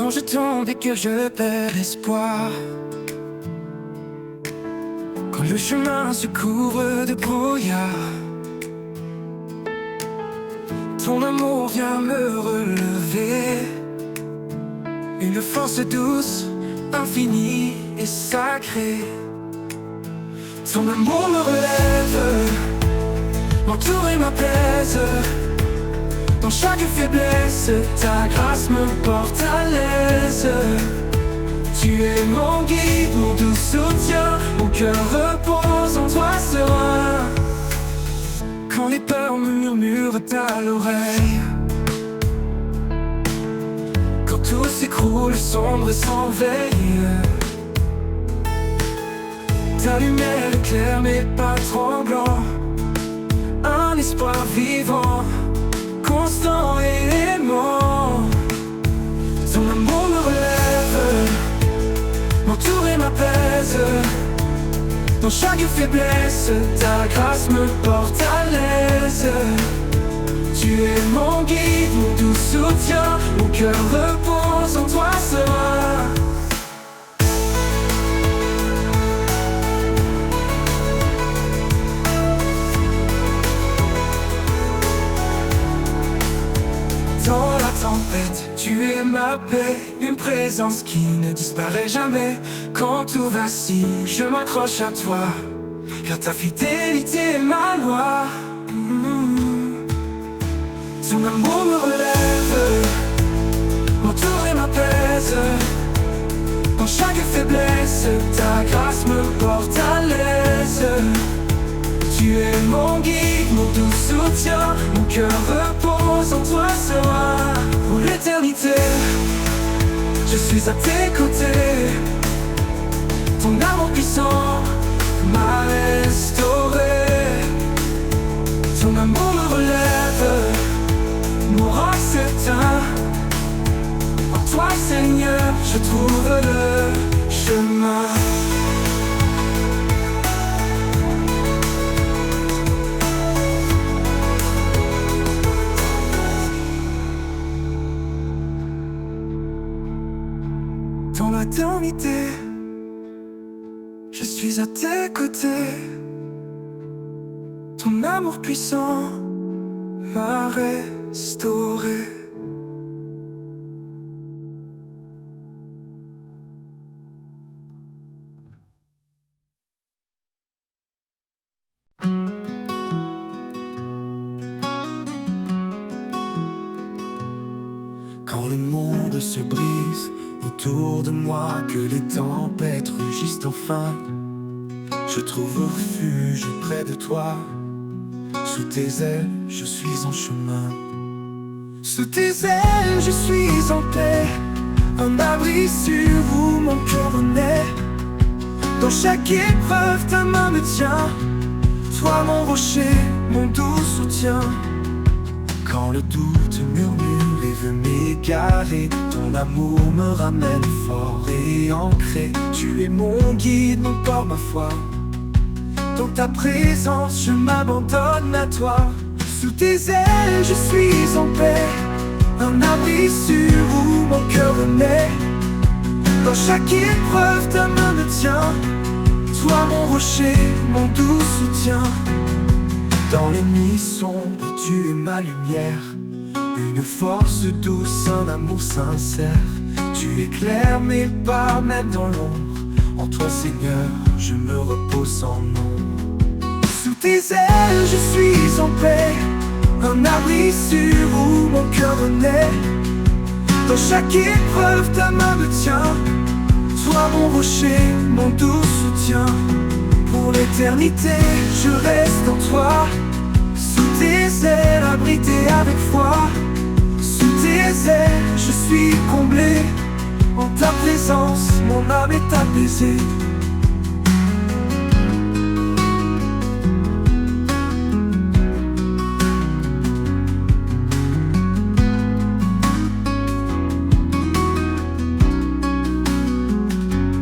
Quand je tombe et que je perds espoir, quand le chemin se couvre de brouillard, ton amour vient me relever. Une force douce, infinie et sacrée. Ton amour me relève, m'entoure et m'apaise. Dans chaque faiblesse, ta grâce me porte à l'aise. Tu es mon guide, mon doux soutien. Mon cœur repose en toi serein. Quand les peurs me murmurent à l'oreille, quand tout s'écroule sombre et sans veille, ta lumière éclaire mes pas tremblants. Un espoir vivant, constant et aimant. Ton amour me relève, m'entoure et m'apaise. Dans chaque faiblesse, ta grâce me porte à l'aise. Tu es mon guide, mon doux soutien. Mon cœur repose en toi serein. Dans la tempête, tu es ma paix, une présence qui ne disparaît jamais. Quand tout vacille, je m'accroche à toi, car ta fidélité est ma loi. Ton amour me relève, m'entoure et m'apaise. Dans chaque faiblesse, ta grâce me porte à l'aise. Tu es mon guide, mon doux soutien. Mon cœur repose en toi serein. Pour l'éternité, je suis à tes côtés. Ton amour puissant m'a restauré. Ton amour me relève, mon roc s'éteint. En toi Seigneur, je trouve le chemin. Dans l'éternité, je suis à tes côtés. Ton amour puissant m'a restauré. Quand le monde se brise autour de moi, que les tempêtes rugissent enfin, je trouve refuge près de toi. Sous tes ailes, je suis en chemin. Sous tes ailes, je suis en paix. Un abri sur où mon cœur naît. Dans chaque épreuve, ta main me tient. Toi mon rocher, mon doux soutien. Quand le doute murmure et veut m'égarer, ton amour me ramène fort et ancré. Tu es mon guide, mon port, ma foi. Dans ta présence, je m'abandonne à toi. Sous tes ailes, je suis en paix. Un abri sûr où mon cœur naît. Dans chaque épreuve, ta main me tient. Toi mon rocher, mon doux soutien. Dans les nuits sombres, tu es ma lumière. Une force douce, un amour sincère. Tu éclaires mes pas, même dans l'ombre. En toi Seigneur, je me repose sans nom. Sous tes ailes, je suis en paix. Un abri sûr où mon cœur naît. Dans chaque épreuve, ta main me tient. Toi mon rocher, mon doux soutien. Pour l'éternité, je reste en toi. Sous tes ailes, abrité avec foi. Sous tes ailes, je suis comblé. En ta présence, mon âme est apaisée.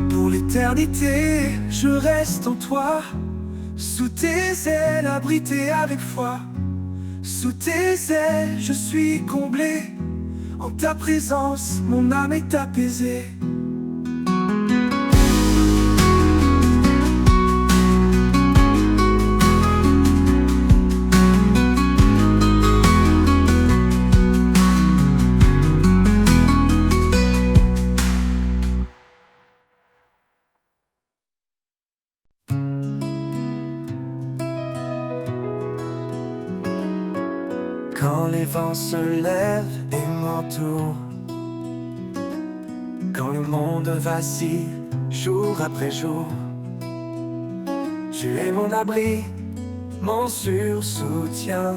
Pour l'éternité, je reste en toi. Sous tes ailes, abrité avec foi. Sous tes ailes, je suis comblé. En ta présence, mon âme est apaisée. Quand les vents se lèvent et m'entourent, quand le monde vacille jour après jour, tu es mon abri, mon sûr soutien.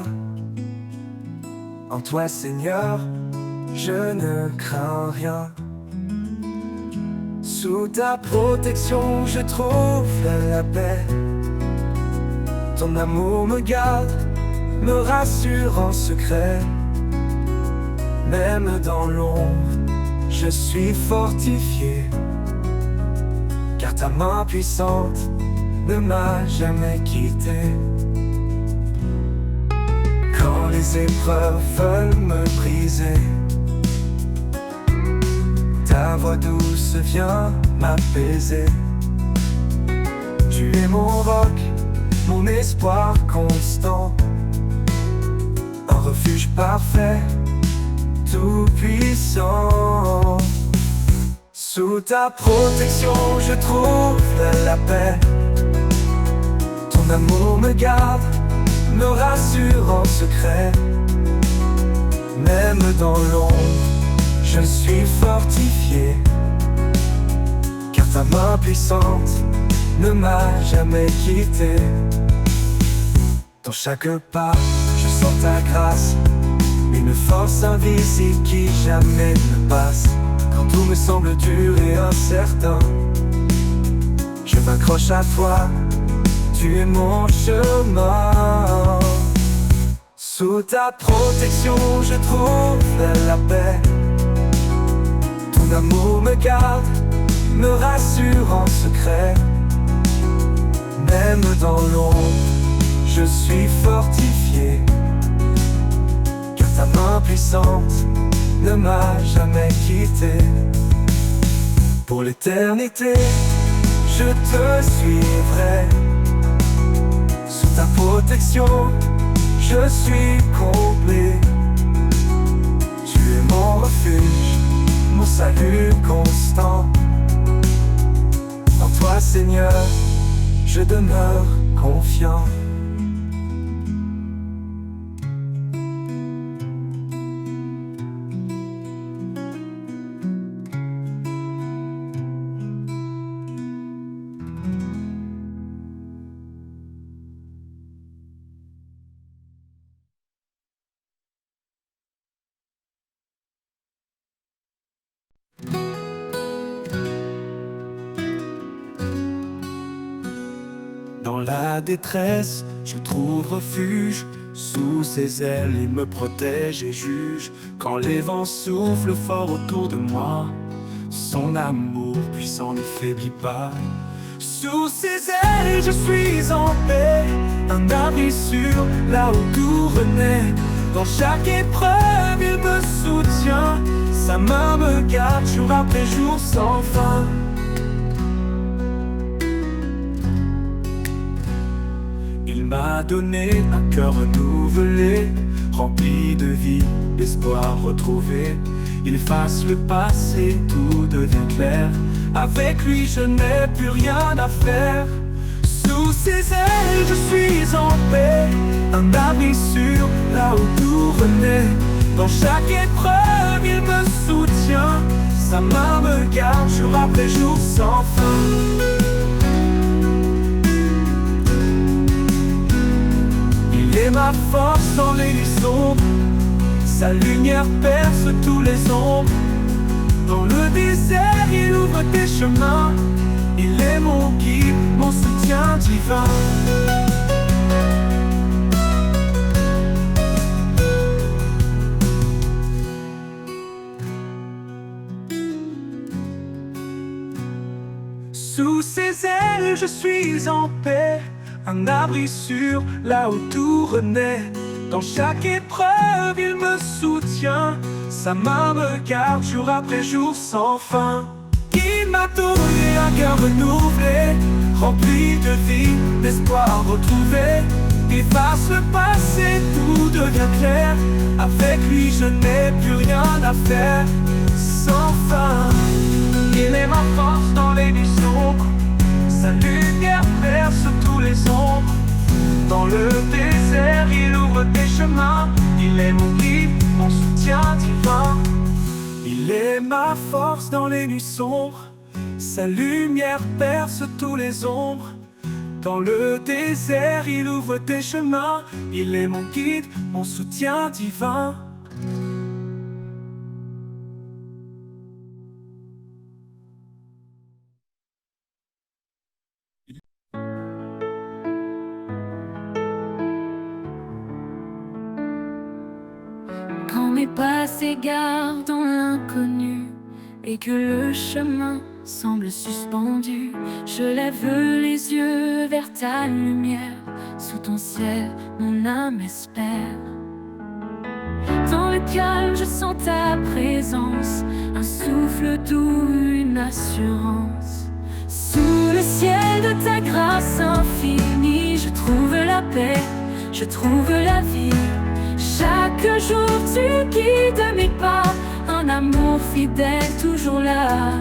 En toi, Seigneur, je ne crains rien. Sous ta protection, je trouve la paix. Ton amour me garde, me rassure en secret. Même dans l'ombre, je suis fortifié, car ta main puissante ne m'a jamais quitté. Quand les épreuves veulent me briser, ta voix douce vient m'apaiser. Tu es mon roc, mon espoir constant, un refuge parfait, tout puissant. Sous ta protection, je trouve la paix. Ton amour me garde, me rassure en secret. Même dans l'ombre, je suis fortifié, car ta main puissante ne m'a jamais quitté. Dans chaque pas, je sens ta grâce, une force invisible qui jamais ne passe. Quand tout me semble dur et incertain, je m'accroche à toi, tu es mon chemin. Sous ta protection, je trouve la paix. Ton amour me garde, me rassure en secret. Même dans l'ombre, je suis fortifié, car ta main puissante ne m'a jamais quitté. Pour l'éternité, je te suivrai. Sous ta protection, je suis comblé. Tu es mon refuge, mon salut constant. En toi, Seigneur, je demeure confiant. Dans la détresse, je trouve refuge. Sous ses ailes, il me protège et juge. Quand les vents soufflent fort autour de moi, son amour puissant ne faiblit pas. Sous ses ailes, je suis en paix, un abri sûr, là où tout renaît. Dans chaque épreuve, il me soutient, sa main me garde jour après jour sans fin. Il m'a donné un cœur renouvelé, rempli de vie, d'espoir retrouvé. Il efface le passé, tout devient clair. Avec lui je n'ai plus rien à faire. Sous ses ailes je suis en paix, un abri sûr, là où tout renaît. Dans chaque épreuve il me soutient, sa main me garde jour après jour sans fin. Il est ma force dans les nuits sombres, sa lumière perce tous les ombres. Dans le désert, il ouvre des chemins, il est mon guide, mon soutien divin. Sous ses ailes, je suis en paix, un abri sûr, là où tout renaît. Dans chaque épreuve, il me soutient, Sa main me garde jour après jour sans fin. Il m'a donné un cœur renouvelé, rempli de vie, d'espoir retrouvé. Efface le passé, tout devient clair. Avec lui je n'ai plus rien à faire. Sans fin, il est ma force dans les nuits sombres. Sa lumière perce tous les ombres. Dans le désert, il ouvre des chemins. Il est mon guide, mon soutien divin. Il est ma force dans les nuits sombres. Sa lumière perce tous les ombres. Dans le désert, il ouvre des chemins. Il est mon guide, mon soutien divin. Quand mes pas s'égarent dans l'inconnu et que le chemin semble suspendu, je lève les yeux vers ta lumière. Sous ton ciel, mon âme espère. Dans le calme, je sens ta présence, un souffle doux, une assurance. Sous le ciel de ta grâce infinie, je trouve la paix, je trouve la vie. Chaque jour tu guides mes pas, un amour fidèle toujours là.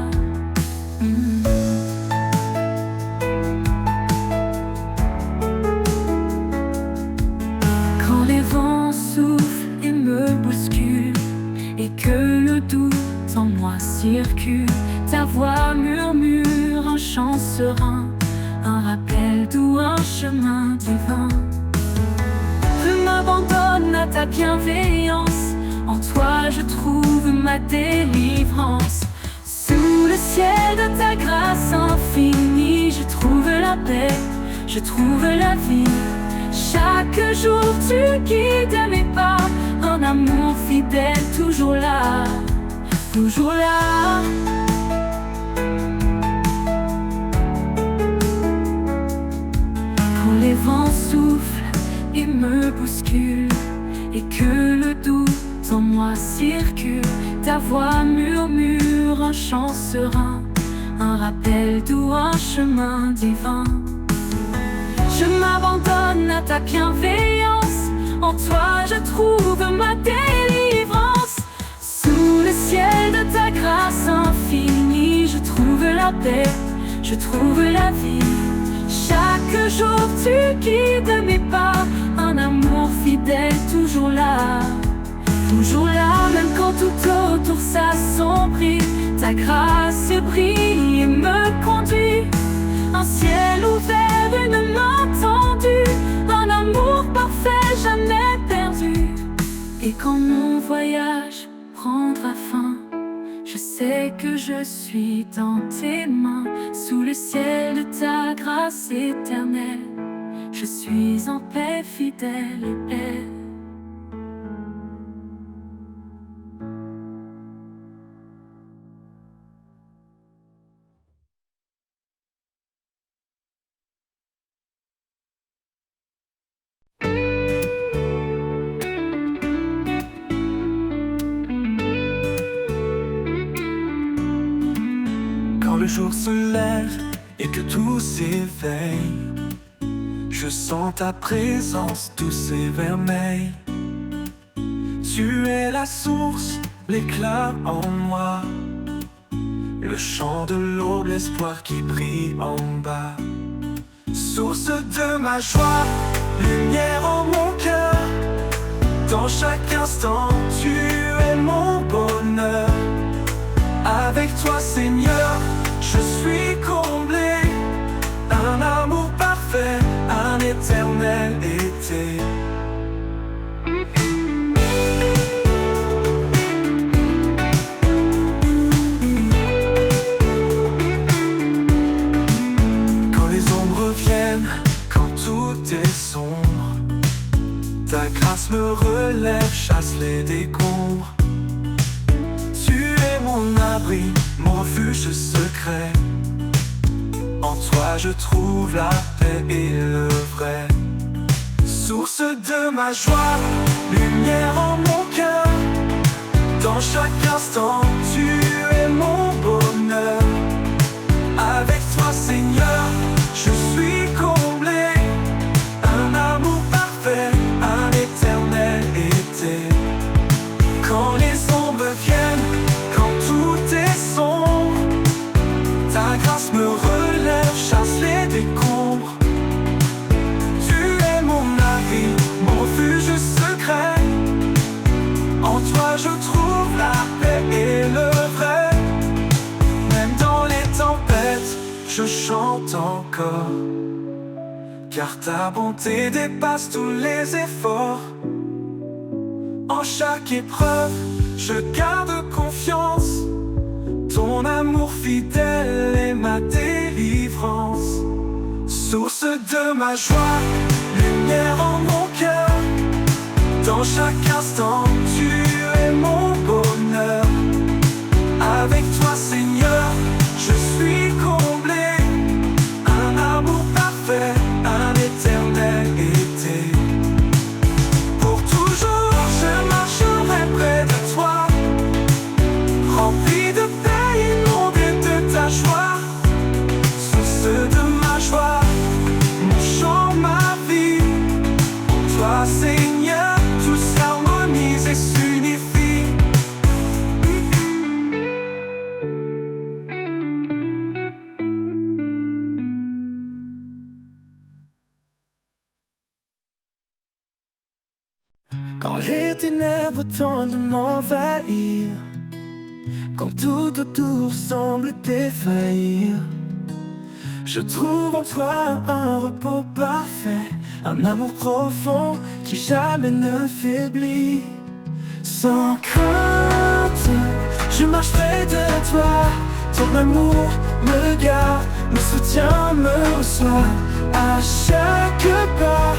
Quand les vents soufflent et me bousculent, et que le doute en moi circule, ta voix murmure un chant serein, un rappel doux, un chemin divin. Je m'abandonne à ta bienveillance, en toi je trouve ma délivrance. Sous le ciel de ta grâce infinie, je trouve la paix, je trouve la vie. Chaque jour tu guides mes pas, un amour fidèle toujours là, toujours là. Quand les vents soufflent et me bousculent, et que le doute en moi circule, ta voix murmure un chant serein, un rappel doux, un chemin divin. Je m'abandonne à ta bienveillance, en toi je trouve ma délivrance. Sous le ciel de ta grâce infinie, je trouve la paix, je trouve la vie. Chaque jour tu guides mes pas, un amour fidèle toujours là, toujours là. Même quand tout autour s'assombrit, ta grâce brille et me conduit. Un ciel ouvert, une main tendue, un amour parfait jamais perdu. Et quand mon voyage prendra fin, je sais que je suis dans tes mains. Sous le ciel de ta grâce éternelle, je suis en paix, fidèle et belle. Quand le jour se lève et que tout s'éveille, je sens ta présence douce et vermeille. Tu es la source, l'éclat en moi, le chant de l'aube, l'espoir qui brille en bas. Source de ma joie, lumière en mon cœur. Dans chaque instant, tu es mon bonheur. Avec toi, Seigneur, je suis comblé. Un amour parfait, un éternel été. Quand les ombres viennent, quand tout est sombre, ta grâce me relève, chasse les décombres. Tu es mon abri, mon refuge secret. En toi je trouve la paix et le vrai. Source de ma joie, lumière en mon cœur. Dans chaque instant, tu es mon bonheur. Avec toi, Seigneur, je suis comblé. Un amour parfait, un éternel été. Quand les ombres viennent, quand tout est sombre, ta grâce me relève, chasse les décombres. Tu es mon abri, mon refuge secret. En toi je trouve la paix et le vrai. Même dans les tempêtes, je chante encore, car ta bonté dépasse tous les efforts. En chaque épreuve, je garde confiance. Ton amour fidèle est ma délivrance. Source de ma joie, lumière en mon cœur. Dans chaque instant, tu es mon bonheur. Avec toi, Seigneur, je suis comblé. Un amour parfait, un éternel été. Pour toujours, je marcherai près de toi, rempli de paix, inondé de ta joie. Source de ma joie, mon chant, ma vie. En toi, Seigneur, tout s'harmonise et s'unifie. Quand les ténèbres tentent de m'envahir, quand tout autour semble défaillir, je trouve en toi un repos parfait, un amour profond qui jamais ne faiblit. Sans crainte, je marche près de toi. Ton amour me garde, me soutient, me reçoit. À chaque pas,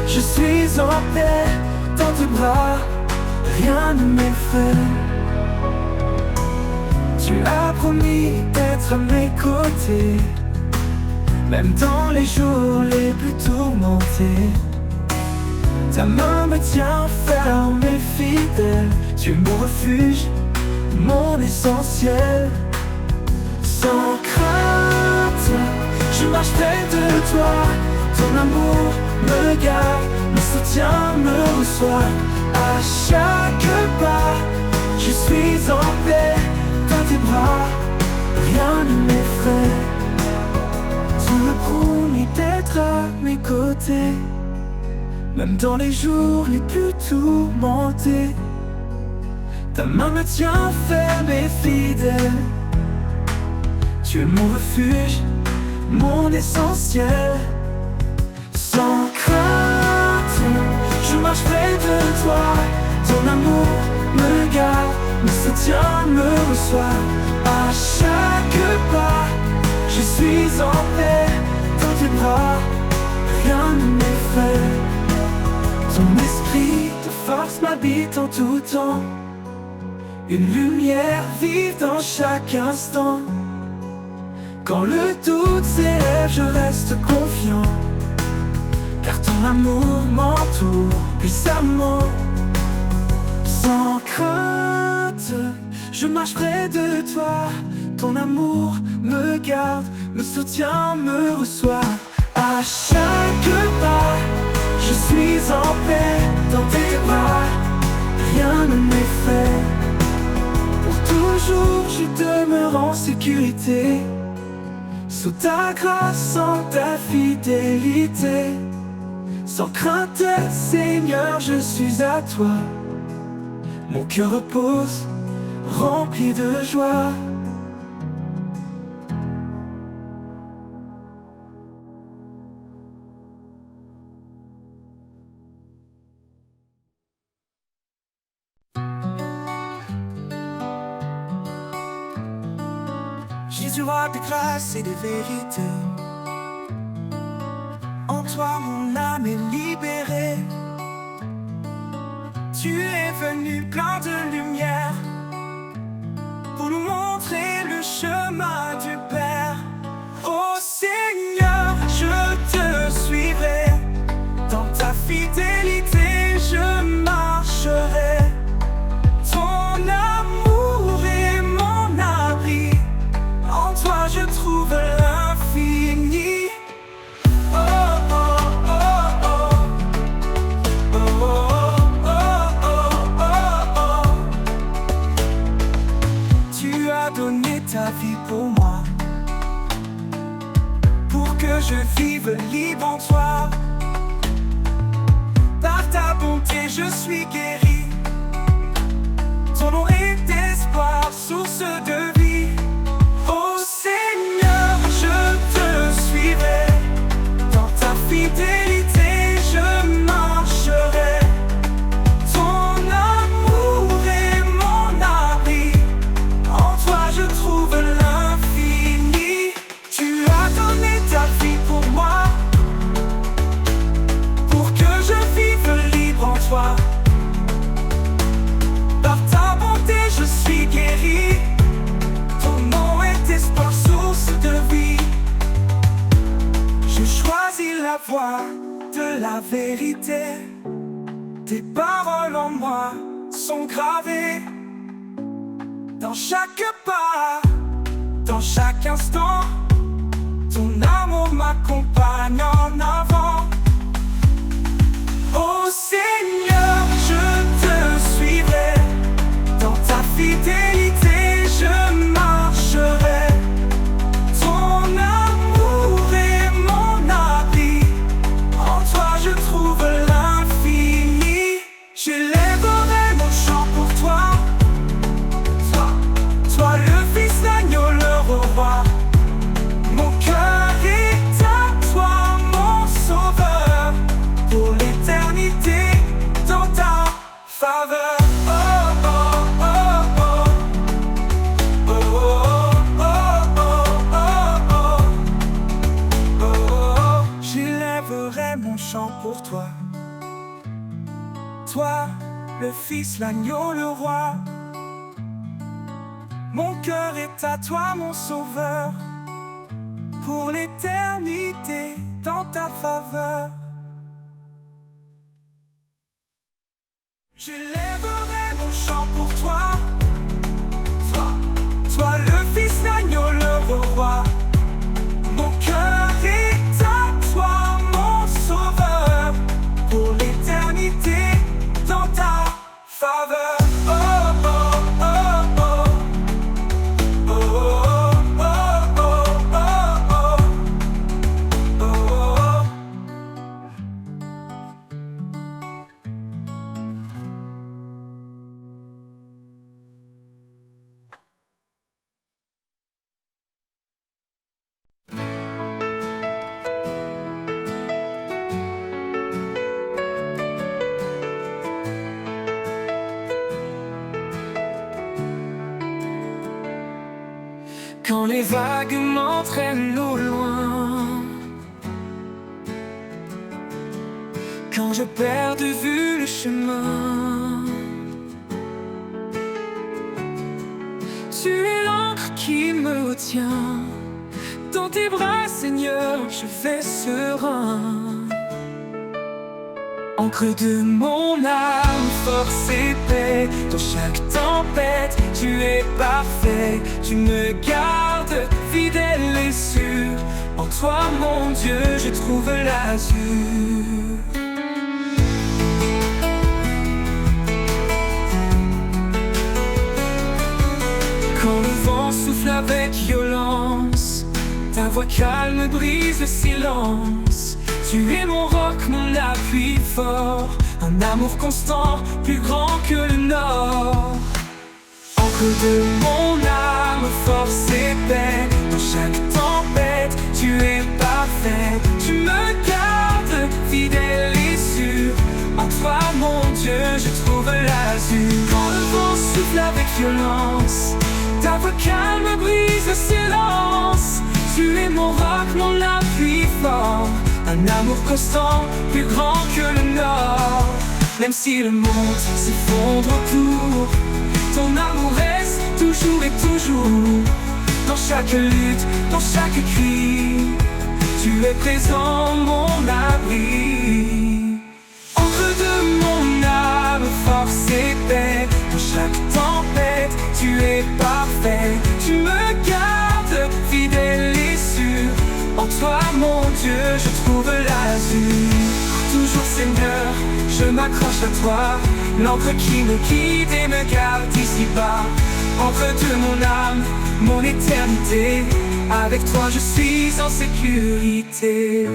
je suis en paix. Dans tes bras, rien ne m'effraie. Tu as promis d'être à mes côtés, même dans les jours les plus tourmentés. Ta main me tient ferme et fidèle. Tu es mon refuge, mon essentiel. Sans crainte, je marche près de toi. Ton amour me garde, me soutient, me reçoit. À chaque pas, je suis en paix. Dans tes bras, rien ne m'effraie. Tu me promis d'être à mes côtés, même dans les jours les plus tourmentés. Ta main me tient ferme et fidèle. Tu es mon refuge, mon essentiel. Sans crainte, je marche près de toi. Ton amour me garde, me soutient, me reçoit. À chaque pas, je suis en paix. Dans tes bras, rien ne m'effraie. Ton esprit de force m'habite en tout temps. Une lumière vive dans chaque instant. Quand le doute s'élève, je reste confiant, car ton amour m'entoure puissamment. Sans crainte, je marche près de toi. Ton amour me garde, me soutient, me reçoit. À chaque pas, je suis en paix. Dans tes bras, rien ne m'effraie. Pour toujours, je demeure en sécurité, sous ta grâce, en ta fidélité. Sans crainte, Seigneur, je suis à toi. Mon cœur repose, rempli de joie. Jésus, roi de grâce et de vérité, en toi mon âme est libérée. Tu es venu plein de lumière pour nous montrer le chemin du Père. Ô Seigneur, je te suivrai, dans ta fidélité je marcherai. Ton âme as donné ta vie pour moi, pour que je vive libre en toi. Par ta bonté je suis guéri. Ton nom est espoir, source de vie. Oh Seigneur, je te suivrai. Dans ta fidélité je marcherai. Ton amour est mon abri. En toi je trouve l'infini. Tu as donné ta vie pour moi, pour que je vive libre en toi. Par ta bonté je suis guéri. Ton nom est espoir, source de vie. Je choisis la voie de la vérité. Tes paroles en moi sont gravées. Dans chaque pas, dans chaque instant, ton amour m'accompagne en avant. Oh Seigneur, je te suivrai. Dans ta fidélité je marcherai. Ton amour est mon abri. En toi je trouve l'infini. J'élèverai mon chant pour toi. Toi le Fils, l'agneau, le roi. Mon cœur est à toi, mon sauveur. Pour l'éternité, dans ta faveur. J'élèverai mon chant pour toi. Toi, le Fils, l'agneau, le roi. Mon cœur est à toi, mon sauveur. Pour l'éternité, dans ta faveur. J'élèverai mon chant pour toi. Toi le Fils, l'agneau, le roi. Mon cœur est à toi, mon sauveur. Pour l'éternité, dans ta faveur. Quand les vagues m'entraînent au loin, quand je perds de vue le chemin, tu es l'encre qui me retient. Dans tes bras, Seigneur, je vais serein. Encre de mon âme, force et paix. Dans chaque tempête, tu es parfait. Tu me gardes fidèle et sûr. En toi, mon Dieu, je trouve l'azur. Quand le vent souffle avec violence, ta voix calme brise le silence. Tu es mon roc, mon appui fort. Un amour constant, plus grand que le nord. Encre de mon âme, force et paix. Dans chaque tempête, tu es parfait. Tu me gardes fidèle et sûr. En toi, mon Dieu, je trouve l'azur. Quand le vent souffle avec violence, ta voix calme brise le silence. Tu es mon roc, mon appui fort. Un amour constant, plus grand que le nord. Même si le monde s'effondre autour, ton amour reste toujours et toujours. Dans chaque lutte, dans chaque cri, tu es présent, mon abri. Encre de mon âme, force et paix. Dans chaque tempête, tu es parfait. Tu me gardes fidèle et sûr. En toi, mon Dieu, je trouve l'azur. Toujours Seigneur, je m'accroche à toi. L'encre qui me guide et me garde ici-bas. encre de mon âme, mon éternité. Avec toi je suis en sécurité.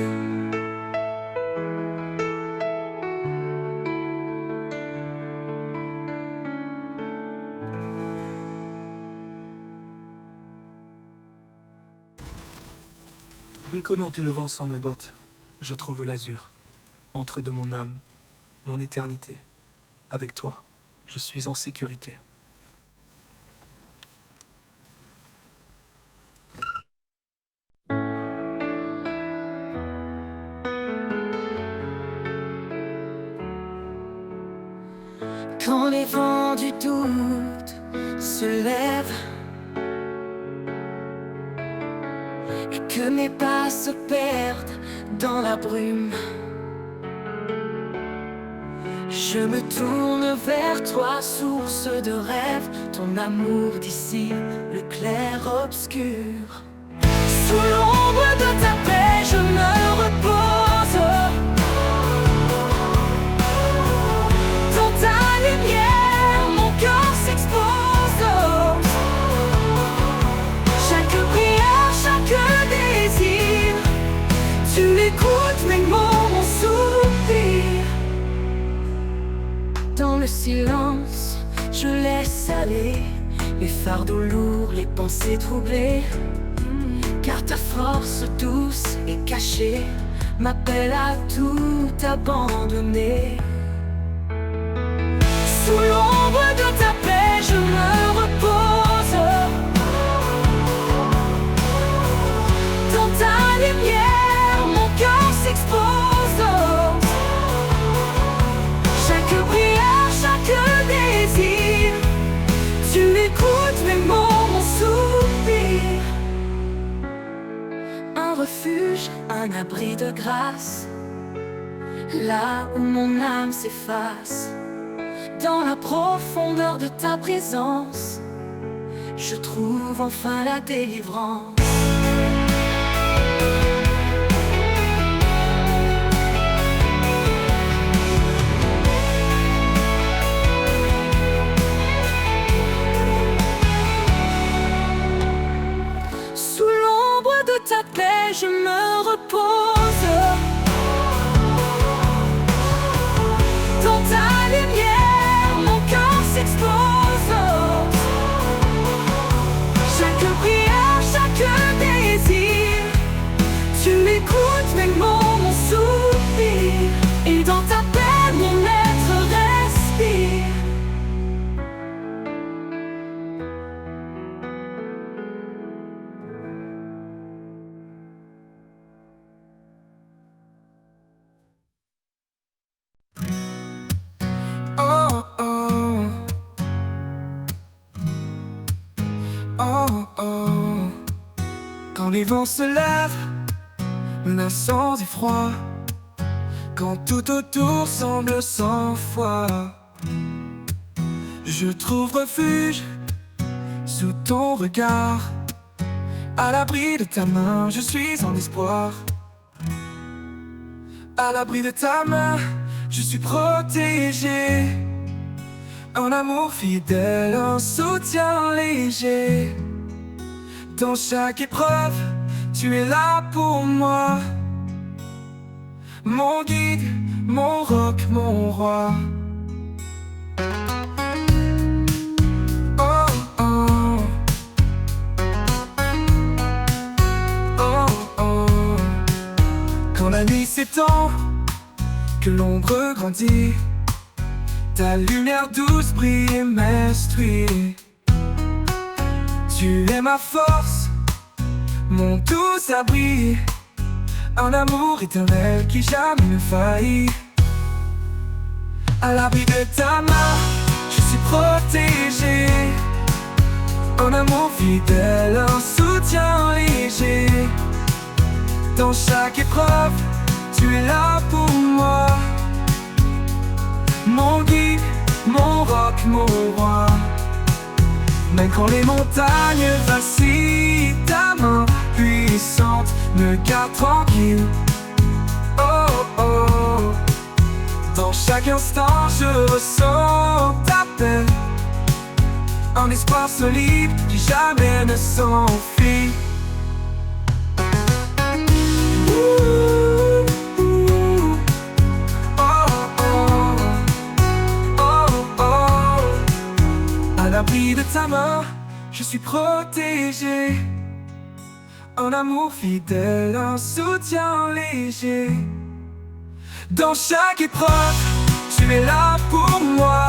Bricolons le vent sans mes bottes, je trouve l'azur, encre de mon âme, mon éternité. Avec toi, je suis en sécurité. Quand les vents du doute se lèvent et que mes pas se perdent dans la brume, je me tourne vers toi, source de rêve. Ton amour dissipe le clair-obscur. Sous l'ombre de ta paix, je me repose. Dans ta lumière, mon cœur s'expose. Chaque prière, chaque désir, tu écoutes mes mots, mon soupir. Dans le silence, je laisse aller les fardeaux lourds, les pensées troublées. Car ta force douce et cachée m'appelle à tout abandonner. Sous l'ombre de ta paix, je me repose. Dans ta lumière, mon cœur s'expose. Chaque prière, chaque désir, tu écoutes mes mots, mon soupir. Un refuge, un abri de grâce, là où mon âme s'efface. Dans la profondeur de ta présence, je trouve enfin la délivrance. Sous l'ombre de ta paix, je me repose. Dans ta lumière, mon cœur s'expose. Chaque prière, chaque désir, tu écoutes mes mots, mon soupir. Et dans ta paix, mon être respire. Oh oh, oh oh. Quand les vents se lèvent, l'incendie froid, quand tout autour semble sans foi, je trouve refuge sous ton regard. À l'abri de ta main, je suis en espoir. À l'abri de ta main, je suis protégé. Un amour fidèle, un soutien léger. Dans chaque épreuve, tu es là pour moi. Mon guide, mon roc, mon roi. Oh oh, oh oh. Quand la nuit s'étend, que l'ombre grandit, ta lumière douce brille et m'instruit. Tu es ma force, mon doux abri, un amour éternel qui jamais ne faillit. À l'abri de ta main, je suis protégé. Un amour fidèle, un soutien léger. Dans chaque épreuve, tu es là pour moi. Mon guide, mon roc, mon roi. Même quand les montagnes vacillent, ta main puissante me garde tranquille. Oh oh, dans chaque instant je ressens ta paix. un espoir solide qui jamais ne s'enfuit. À l'abri de ta main, je suis protégé. Un amour fidèle, un soutien léger. Dans chaque épreuve, tu es là pour moi.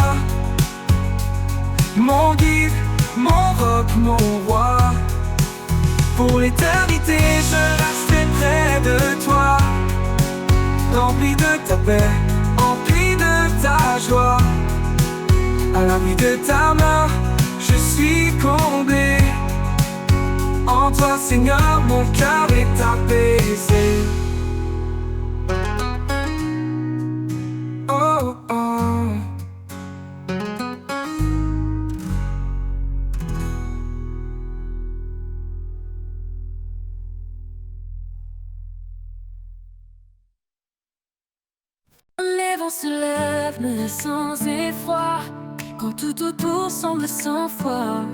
Mon guide, mon roc, mon roi. Pour l'éternité, je resterai près de toi. Rempli de ta paix, rempli de ta joie. À l'abri de ta main, je suis comblé. En toi, Seigneur, mon cœur est apaisé. Oh, oh. Les vents se lèvent, mais sans effroi. Quand tout autour semble sans foi,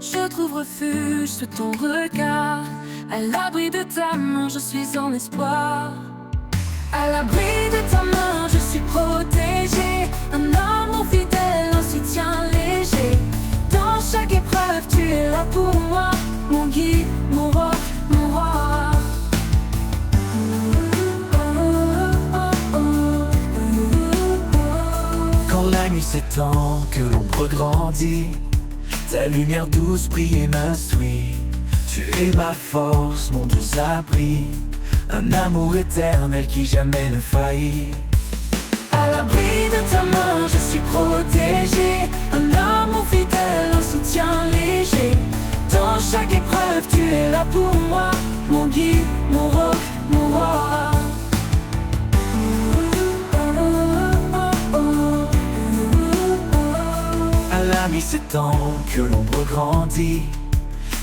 je trouve refuge sous ton regard. À l'abri de ta main, je suis en espoir. À l'abri de ta main, je suis protégé. Un amour fidèle, un soutien léger. Dans chaque épreuve, tu es là pour moi. Mon guide, mon roc, mon roi. Quand la nuit s'étend, que l'ombre grandit, ta lumière douce brille et m'instruit. Tu es ma force, mon doux abri. Un amour éternel qui jamais ne faillit. À l'abri de ta main, je suis protégé. Un amour fidèle, un soutien léger. Dans chaque épreuve, tu es là pour moi. Mon guide, mon roc, mon roi. À la nuit s'étend, que l'ombre grandit,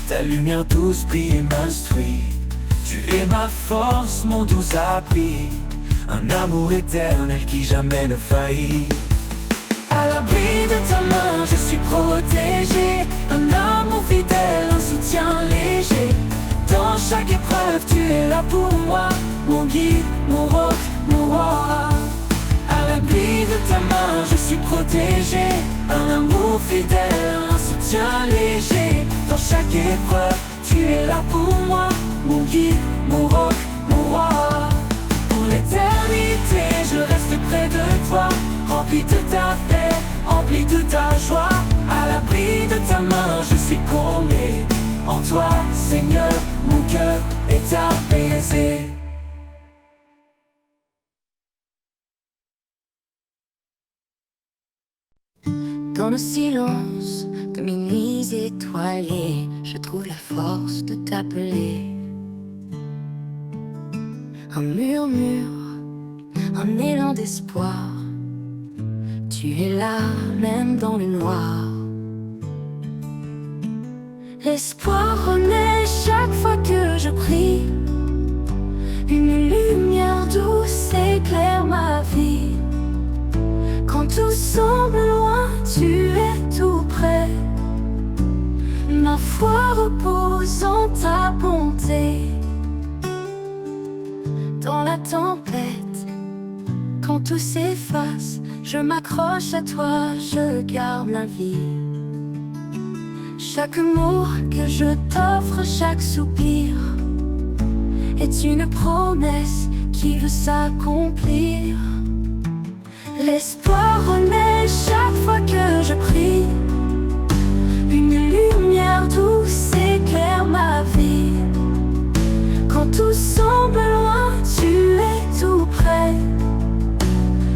ta lumière douce brille et m'instruit. Tu es ma force, mon doux abri. Un amour éternel qui jamais ne faillit. À l'abri de ta main, je suis protégé. Un amour fidèle, un soutien léger. Dans chaque épreuve, tu es là pour moi. Mon guide, mon roc, mon roi. À l'abri de ta main, je suis protégé. Un amour fidèle, un soutien léger. Dans chaque épreuve, tu es là pour moi. Mon guide, mon roc, mon roi. Pour l'éternité, je reste près de toi. Rempli de ta paix, rempli de ta joie. À l'abri de ta main, je suis comblé. En toi, Seigneur, mon cœur est apaisé. Dans le silence de mes nuits étoilées, je trouve la force de t'appeler. Un murmure, un élan d'espoir. Tu es là, même dans le noir. L'espoir renaît chaque fois que je prie. Une lumière douce éclaire ma vie. Quand tout semble loin, tu es tout près. Ma foi repose en ta bonté. Dans la tempête, quand tout s'efface, je m'accroche à toi, je garde la vie. Chaque mot que je t'offre, chaque soupir est une promesse qui veut s'accomplir. L'espoir renaît chaque fois que je prie. Une lumière douce éclaire ma vie. Quand tout semble loin, tu es tout près.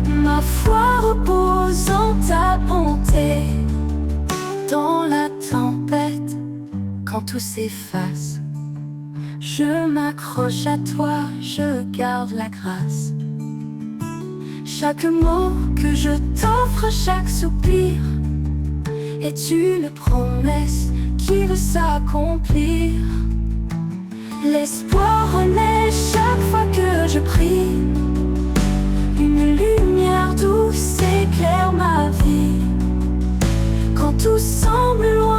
Ma foi repose en ta bonté. Dans la tempête, quand tout s'efface, je m'accroche à toi, je garde la grâce. Chaque mot que je t'offre, chaque soupir est une promesse qui veut s'accomplir. L'espoir renaît chaque fois que je prie. Une lumière douce éclaire ma vie. Quand tout semble loin,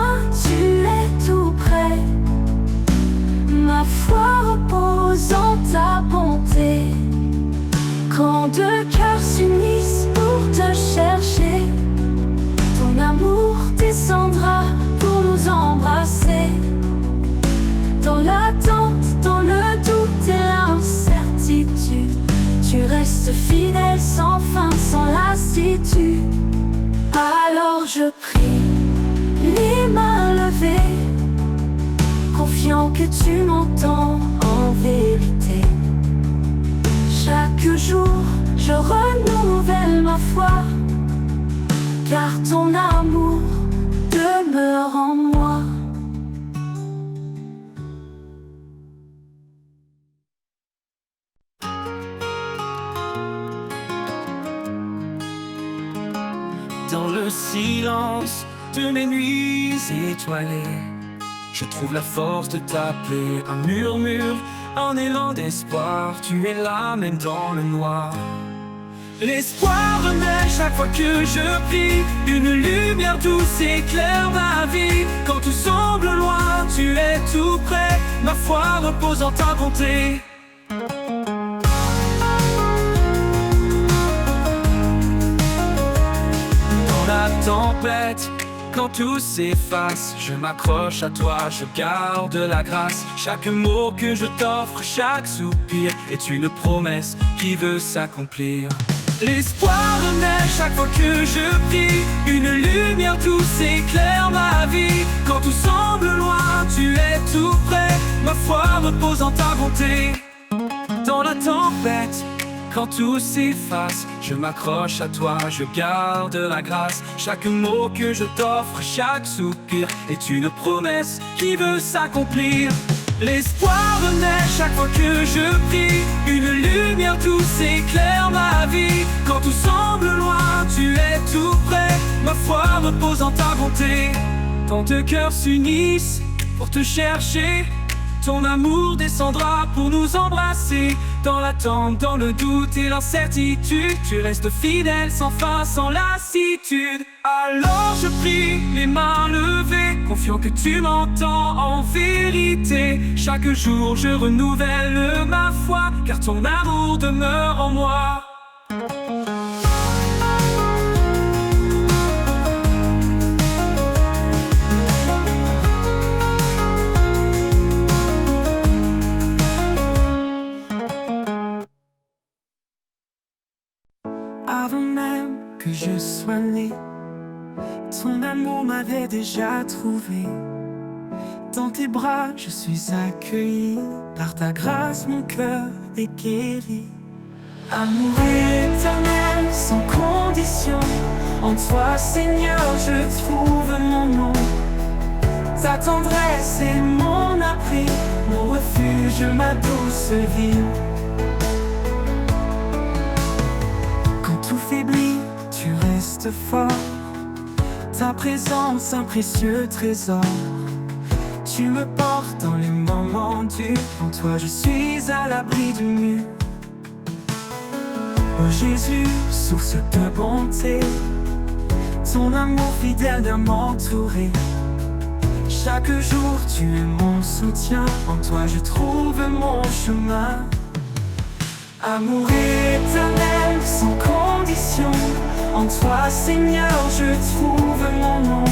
reste fidèle sans fin, sans lassitude. Alors je prie, les mains levées, confiant que tu m'entends en vérité. Chaque jour, je renouvelle ma foi, car ton amour demeure en moi. Dans le silence de mes nuits étoilées, je trouve la force de t'appeler. Un murmure, un élan d'espoir, tu es là même dans le noir. L'espoir renaît chaque fois que je prie, une lumière douce éclaire ma vie. Quand tout semble loin, tu es tout près, ma foi repose en ta bonté. La tempête, quand tout s'efface, je m'accroche à toi, je garde la grâce. Chaque mot que je t'offre, chaque soupir est une promesse qui veut s'accomplir. L'espoir renaît chaque fois que je prie, une lumière douce éclaire ma vie. Quand tout semble loin, tu es tout près, ma foi repose en ta bonté. Dans la tempête, quand tout s'efface, je m'accroche à toi, je garde la grâce. Chaque mot que je t'offre, chaque soupir est une promesse qui veut s'accomplir. L'espoir renaît chaque fois que je prie, une lumière douce éclaire ma vie. Quand tout semble loin, tu es tout près, ma foi repose en ta bonté. Tant de cœurs s'unissent pour te chercher, ton amour descendra pour nous embrasser. Dans l'attente, dans le doute et l'incertitude, tu restes fidèle sans fin, sans lassitude. Alors je prie, les mains levées, confiant que tu m'entends en vérité. Chaque jour je renouvelle ma foi, car ton amour demeure en moi. Avant même que je sois né, ton amour m'avait déjà trouvé. Dans tes bras je suis accueilli, par ta grâce mon cœur est guéri. Amour éternel sans condition, en toi Seigneur je trouve mon nom. Ta tendresse est mon abri, mon refuge, ma douce vie. Tout faiblit, tu restes fort. Ta présence, un précieux trésor. Tu me portes dans les moments durs. En toi je suis à l'abri du mur. Oh Jésus, source de bonté, ton amour fidèle vient m'entourer. Chaque jour tu es mon soutien, en toi je trouve mon chemin. Amour éternel sans condition, en toi Seigneur je trouve mon nom.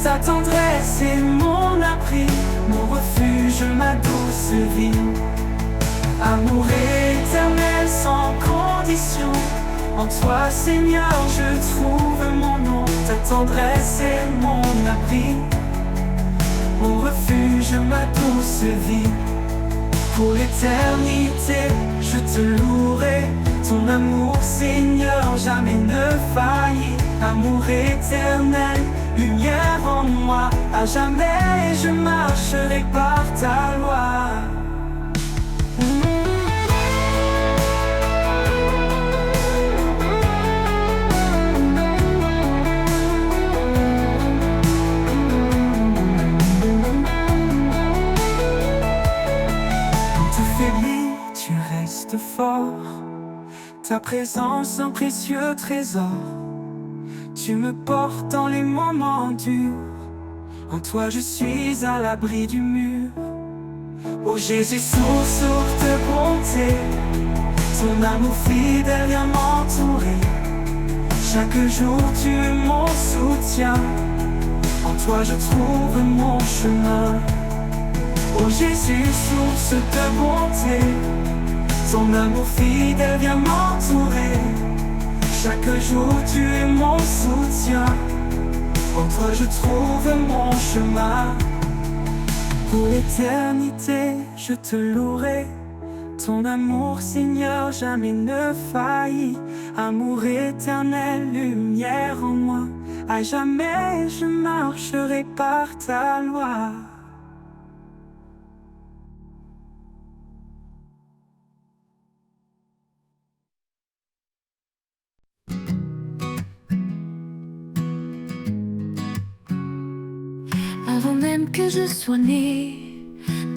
Ta tendresse est mon abri, mon refuge, ma douce vie. Amour éternel sans condition, en toi Seigneur je trouve mon nom. Ta tendresse est mon abri, mon refuge, ma douce vie. Pour l'éternité, je te louerai, ton amour Seigneur jamais ne faillit. Amour éternel, lumière en moi, à jamais je marcherai par ta loi. Fort, ta présence un précieux trésor. Tu me portes dans les moments durs, en toi je suis à l'abri du mur. Oh Jésus, source de bonté, ton amour fidèle vient m'entourer. Chaque jour tu es mon soutien, en toi je trouve mon chemin. Oh Jésus, source de bonté, Ton amour fidèle vient m'entourer. Chaque jour tu es mon soutien. En toi je trouve mon chemin. Pour l'éternité je te louerai. Ton amour Seigneur jamais ne faillit. Amour éternel, lumière en moi. À jamais je marcherai par ta loi. Avant même que je sois née,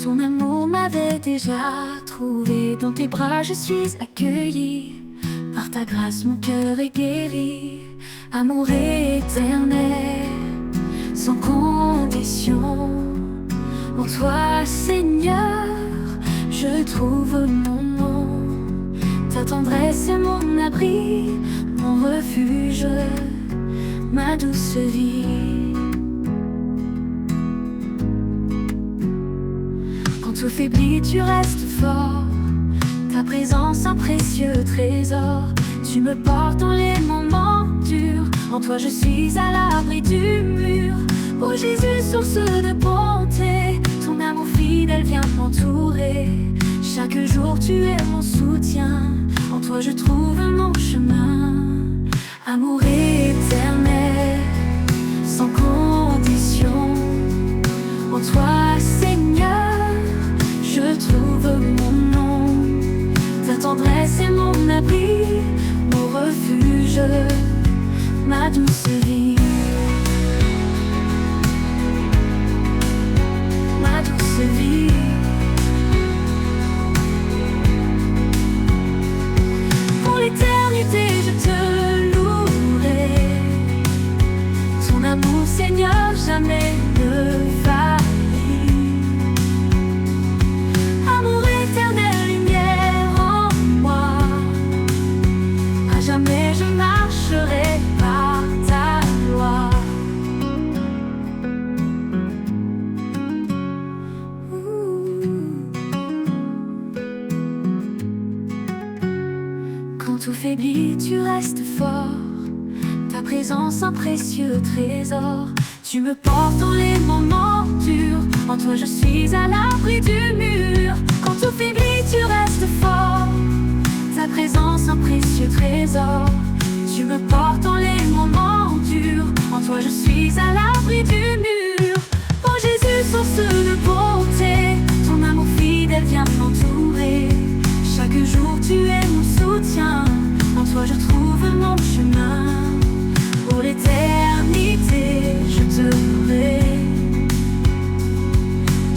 ton amour m'avait déjà trouvé. Dans tes bras je suis accueillie. Par ta grâce mon cœur est guéri. Amour éternel, sans condition. En toi Seigneur, je trouve mon nom. Ta tendresse est mon abri, mon refuge, ma douce vie. Quand tout faiblit, tu restes fort. Ta présence un précieux trésor. Tu me portes dans les moments durs. En toi je suis à l'abri du mur. Oh Jésus, source de bonté, ton amour fidèle vient m'entourer. Chaque jour tu es mon soutien. En toi je trouve mon chemin. Amour éternel, sans condition. En toi Seigneur, je trouve mon nom. Ta tendresse est mon abri, mon refuge, ma douce vie. Ma douce vie. Pour l'éternité je te louerai. Ton amour Seigneur jamais ne faillit. Amour éternel, lumière en moi. À jamais je marcherai par ta loi. Quand tout faiblit, tu restes fort. Ta présence un précieux trésor. Tu me portes dans les moments durs. En toi je suis à l'abri du mur. Quand tout faiblit, tu restes fort. Ta présence un précieux trésor. Tu me portes dans les moments durs. En toi je suis à l'abri du mur. Oh Jésus, source de bonté, ton amour fidèle vient m'entourer. Chaque jour tu es mon soutien. En toi je trouve mon chemin. Pour l'éternité je te louerai.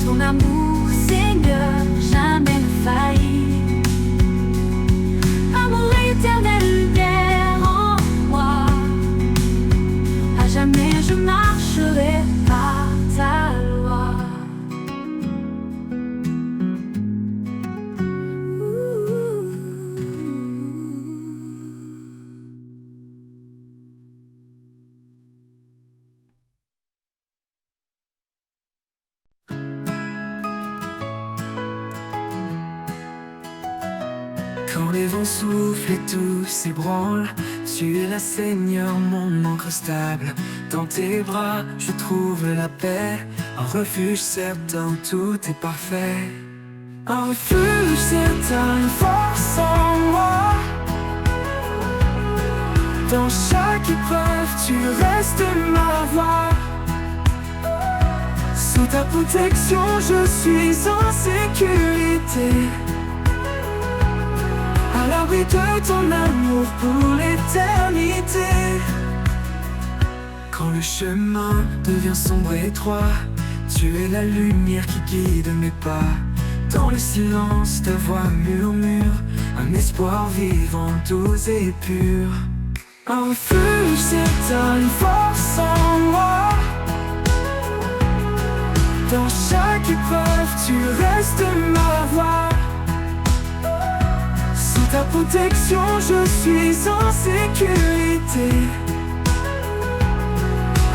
Ton amour Seigneur jamais ne faillit. Amour éternel, lumière en moi. À jamais je marcherai par ta loi. Quand les vents soufflent et tout s'ébranle, tu es la Seigneur, mon ancre stable. Dans tes bras, je trouve la paix. Un refuge certain, tout est parfait. Un refuge certain, une force en moi. Dans chaque épreuve, tu restes ma voix. Sous ta protection, je suis en sécurité. À l'abri de ton amour pour l'éternité. Quand le chemin devient sombre et étroit, tu es la lumière qui guide mes pas. Dans le silence, ta voix murmure un espoir vivant, doux et pur. Un refuge certain, une force en moi. Dans chaque épreuve, tu restes ma voix. Sous ta protection, je suis en sécurité.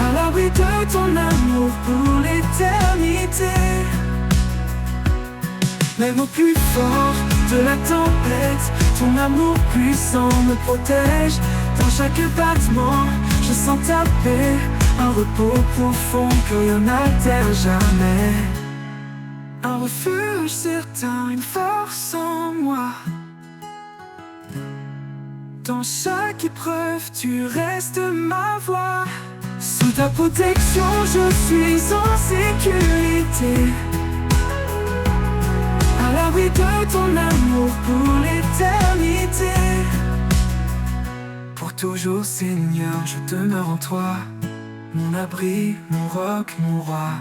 À l'abri de ton amour pour l'éternité. Même au plus fort, de la tempête, ton amour puissant me protège. Dans chaque battement, je sens ta paix, un repos profond que rien n'altère jamais. Un refuge certain, une force en moi. Dans chaque épreuve, tu restes ma voix. Sous ta protection, je suis en sécurité, à l'abri de ton amour pour l'éternité. Pour toujours, Seigneur, je demeure en toi, mon abri, mon roc, mon roi.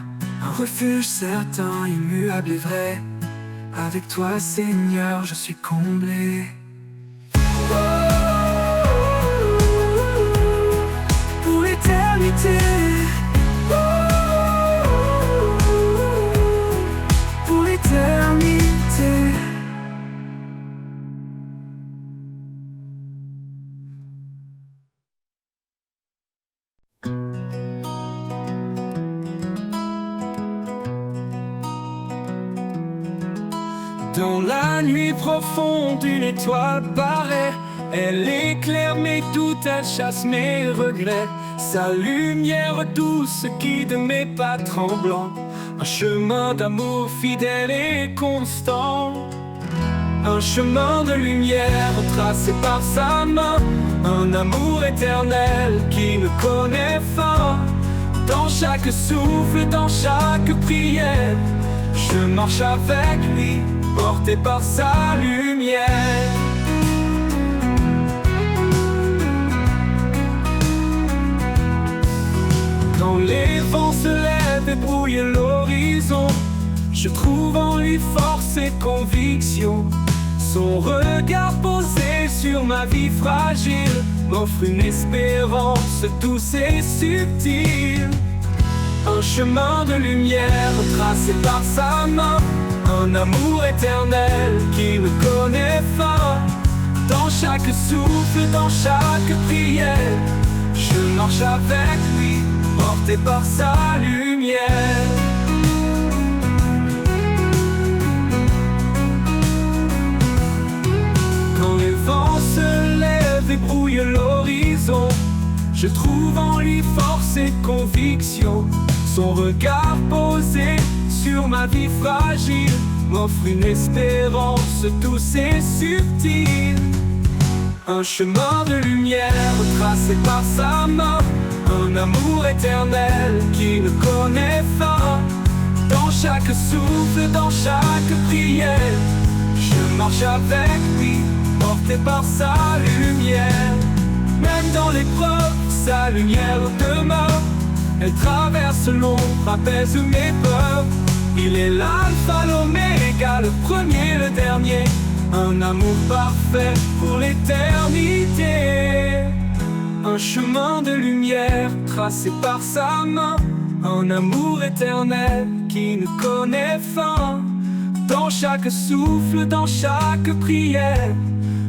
Un refuge certain, immuable et vrai. Avec toi, Seigneur, je suis comblé. Pour l'éternité. Pour l'éternité. Dans la nuit profonde, une étoile paraît. Elle éclaire mes doutes, elle chasse mes regrets. Sa lumière douce guide mes pas tremblants. Un chemin d'amour fidèle et constant. Un chemin de lumière tracé par sa main. Un amour éternel qui ne connaît fin. Dans chaque souffle, dans chaque prière, je marche avec lui, porté par sa lumière. Quand les vents se lèvent et brouillent l'horizon, je trouve en lui force et conviction. Son regard posé sur ma vie fragile m'offre une espérance douce et subtile. Un chemin de lumière tracé par sa main. Un amour éternel qui ne connaît fin. Dans chaque souffle, dans chaque prière, je marche avec lui, porté par sa lumière. Quand les vents se lèvent et brouillent l'horizon, je trouve en lui force et conviction. Son regard posé sur ma vie fragile m'offre une espérance douce et subtile. Un chemin de lumière tracé par sa main. Un amour éternel qui ne connaît fin. Dans chaque souffle, dans chaque prière, je marche avec lui, porté par sa lumière. Même dans l'épreuve, sa lumière demeure. Elle traverse l'ombre, apaise mes peurs. Il est l'alpha, l'oméga, le premier, le dernier. Un amour parfait pour l'éternité. Un chemin de lumière tracé par sa main. Un amour éternel qui ne connaît fin. Dans chaque souffle, dans chaque prière,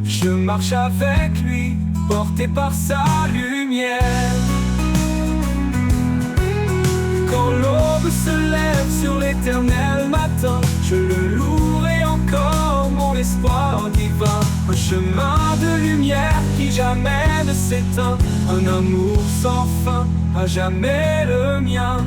je marche avec lui, porté par sa lumière. Quand l'aube se lève sur l'éternel matin, je le louerai encore, mon espoir divin. Un chemin de lumière qui jamais ne s'éteint. Un amour sans fin, à jamais le mien.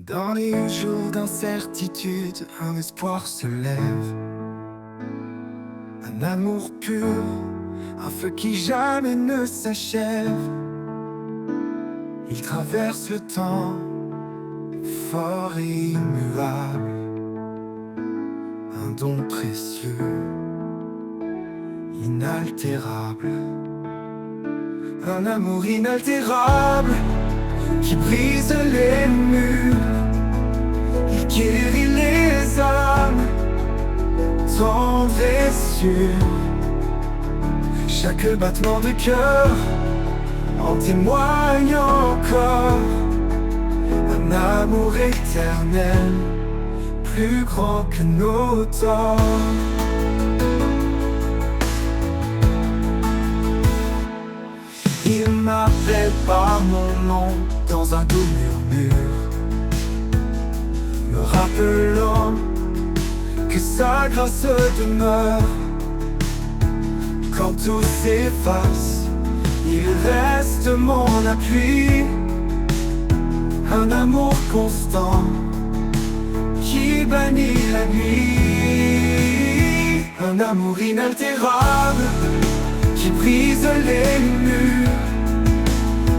Dans les jours d'incertitude, un espoir se lève. Un amour pur, un feu qui jamais ne s'achève. Il traverse le temps, fort et immuable. Un don précieux, inaltérable. Un amour inaltérable qui brise les murs. Il guérit les âmes, tendre et sûr. Chaque battement de cœur en témoigne encore. Un amour éternel, plus grand que nos torts. Il m'appelle par mon nom dans un doux murmure, me rappelant que sa grâce demeure. Quand tout s'efface, il reste mon appui, un amour constant qui bannit la nuit, un amour inaltérable qui brise les murs,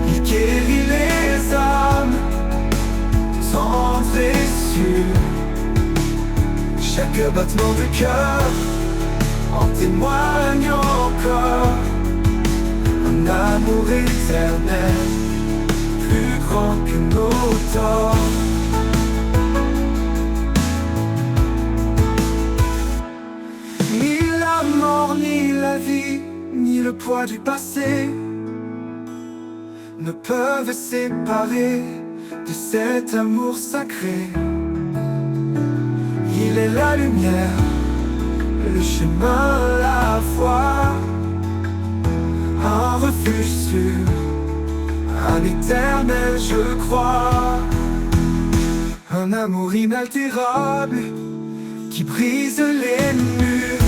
il guérit les âmes tendres et sûres. Chaque battement de cœur en témoigne encore, un amour éternel, plus grand que nos torts. Ni la mort, ni la vie, ni le poids du passé ne peuvent séparer de cet amour sacré. Il est la lumière, le chemin, la foi, un refuge sûr, un éternel je crois. Un amour inaltérable qui brise les murs,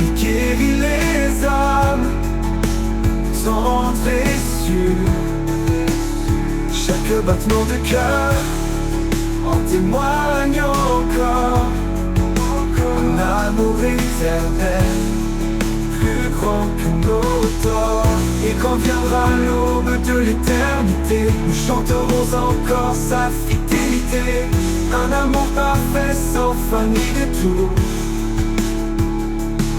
il guérit les âmes tendres et sûres. Chaque battement de cœur en témoigne encore, un amour éternel, plus grand que nos torts. Et quand viendra l'aube de l'éternité, nous chanterons encore sa fidélité, un amour parfait sans fin ni détour,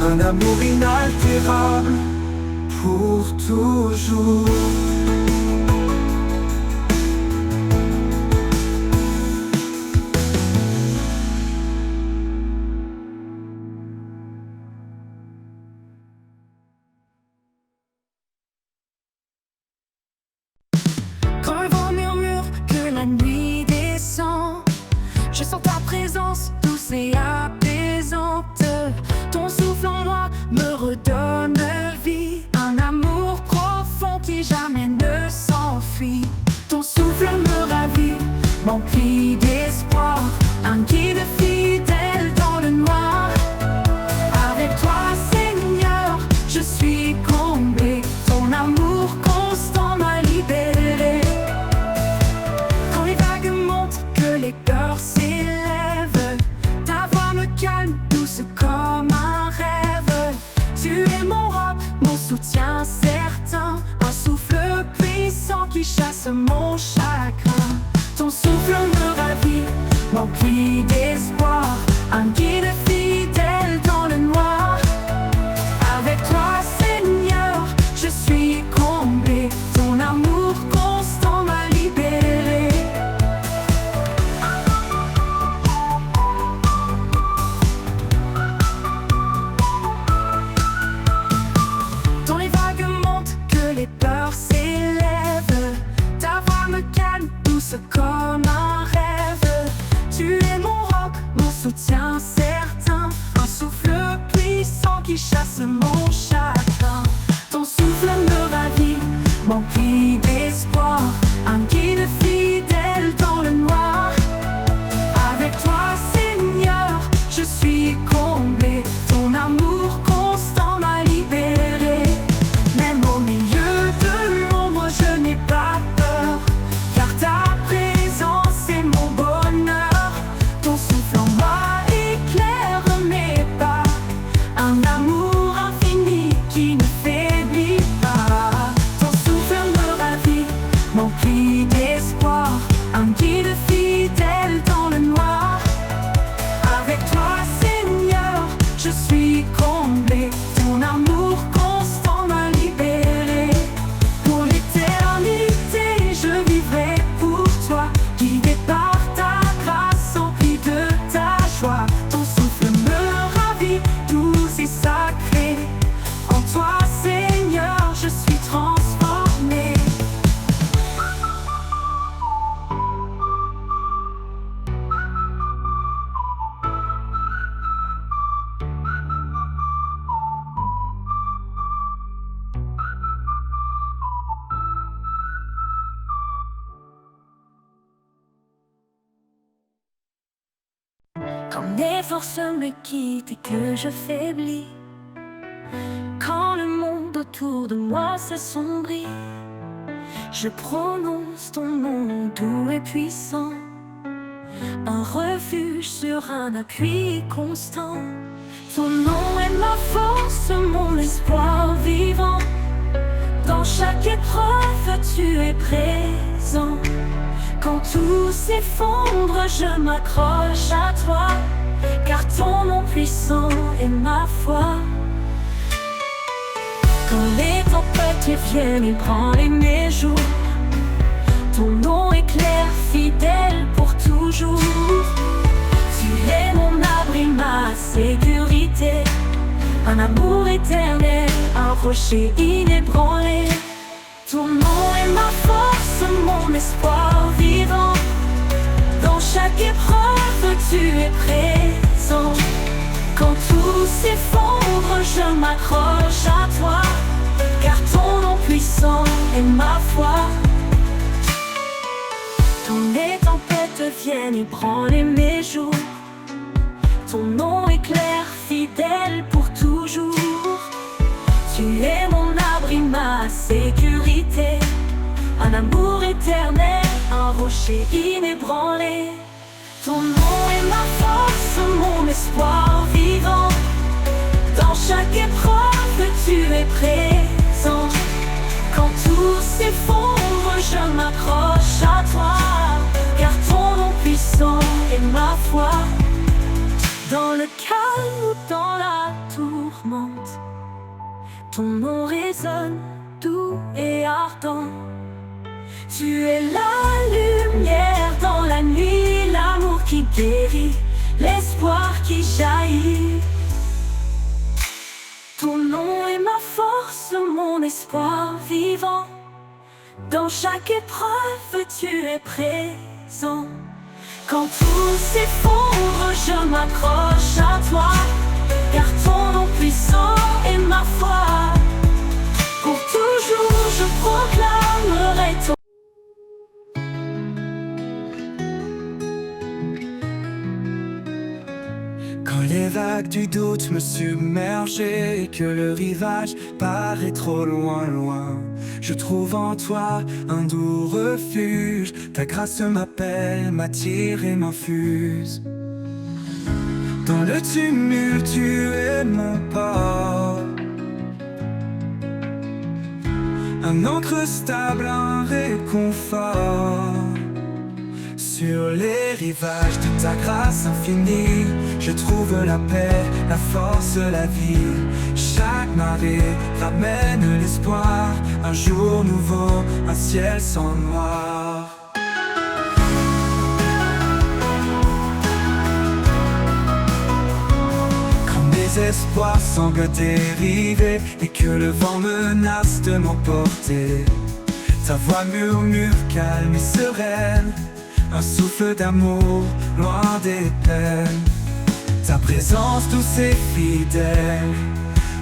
un amour inaltérable pour toujours. Quand le vent murmure que la nuit descend, je sens ta présence douce et apaisante. Ton souffle en moi me redonne vie, un amour profond qui jamais ne s'enfuit. Ton souffle me ravit, m'emplit d'espoir, un guide fidèle dans le noir. Avec toi, Seigneur, je suis comblé, ton amour constant m'a libéré. Quand les vagues montent, que les peurs s'élèvent, ta voix me calme, douce comme un rêve. Tu es mon roc, mon soutien certain, un souffle puissant qui chasse mon chagrin. Ton souffle me ravit, m'emplit d'espoir, un guide fidèle dans le noir. Avec toi, Seigneur, je suis comblé, ton amour constant m'a libéré. Dans les vagues montent, que les peurs s'élèvent, ta voix me calme, douce comme un rêve. Tu es mon roc, mon soutien certain, un souffle puissant qui chasse mon chagrin. Ton souffle me ravit, m'emplit d'espoir, un guide fidèle dans le noir. Avec toi, Seigneur, je suis comblé, ton amour constant m'a libéré. Même au milieu de l'ombre, je n'ai pas peur, car ta présence est mon bonheur. Ton souffle en moi éclaire mes pas, un amour infini qui ne faiblit pas. Ton souffle me ravit, m'emplit d'espoir, un guide fidèle dans le noir. Avec toi, Seigneur, je suis comblé, ton amour constant m'a libéré. Pour l'éternité, je vivrai pour toi, guidé par ta grâce, empli de ta joie. Ton souffle me ravit, doux et sacré. En toi, Seigneur, je suis transformé. Quand mes forces me quittent et que je faiblis, quand le monde autour de moi s'assombrit, je prononce ton nom doux et puissant, un refuge sur un appui constant. Ton nom est ma force, mon espoir vivant. Dans chaque épreuve, tu es présent. Quand tout s'effondre, je m'accroche à toi, car ton nom puissant est ma foi. Quand les tempêtes viennent ébranler mes jours, ton nom est clair, fidèle pour toujours. Tu es mon abri, ma sécurité, un amour éternel, un rocher inébranlé. Ton nom est ma force, mon espoir vivant. Dans chaque épreuve, tu es présent. Quand tout s'effondre, je m'accroche à toi, car ton nom puissant est ma foi. Quand les tempêtes viennent ébranler mes jours, ton nom est clair, fidèle pour toujours. Tu es mon abri, ma sécurité, un amour éternel, un rocher inébranlé. Ton nom est ma force, mon espoir vivant. Dans chaque épreuve, tu es présent. Quand tout s'effondre, je m'accroche à toi, car ton nom puissant est ma foi. Dans le calme ou dans la tourmente, ton nom résonne doux et ardent. Tu es la lumière dans la nuit, l'amour qui guérit, l'espoir qui jaillit. Ton nom est ma force, mon espoir vivant. Dans chaque épreuve, tu es présent. Quand tout s'effondre, je m'accroche à toi, car ton nom puissant est ma foi. Pour toujours, je proclamerai ton. Quand les vagues du doute me submergent et que le rivage paraît trop loin, loin, je trouve en toi un doux refuge. Ta grâce m'appelle, m'attire et m'infuse. Dans le tumulte, tu es mon port, un ancre stable, un réconfort. Sur les rivages de ta grâce infinie, je trouve la paix, la force, la vie. Chaque marée ramène l'espoir, un jour nouveau, un ciel sans noir. Quand mes espoirs semblent dériver et que le vent menace de m'emporter, ta voix murmure calme et sereine, un souffle d'amour, loin des peines. Ta présence douce et fidèle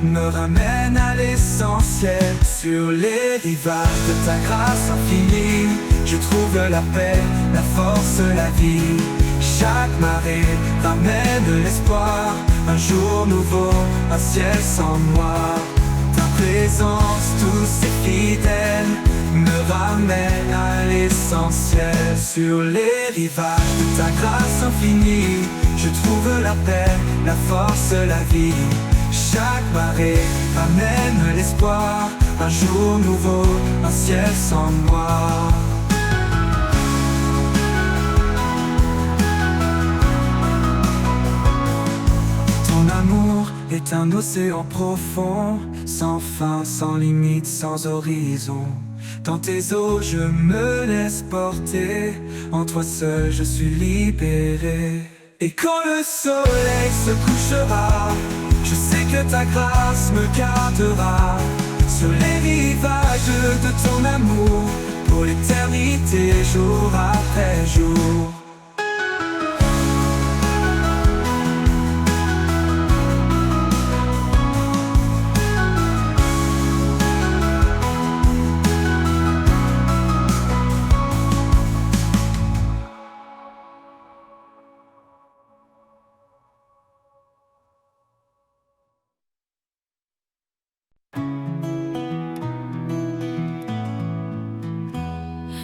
me ramène à l'essentiel. Sur les rivages de ta grâce infinie, je trouve la paix, la force, la vie. Chaque marée ramène l'espoir, un jour nouveau, un ciel sans noir. Ta présence douce et fidèle me ramène à l'essentiel. Sur les rivages de ta grâce infinie, je trouve la paix, la force, la vie. Chaque marée ramène l'espoir, un jour nouveau, un ciel sans noir. Ton amour est un océan profond, sans fin, sans limite, sans horizon. Dans tes eaux je me laisse porter, en toi seul je suis libéré. Et quand le soleil se couchera, je sais que ta grâce me gardera sur les rivages de ton amour, pour l'éternité, jour après jour.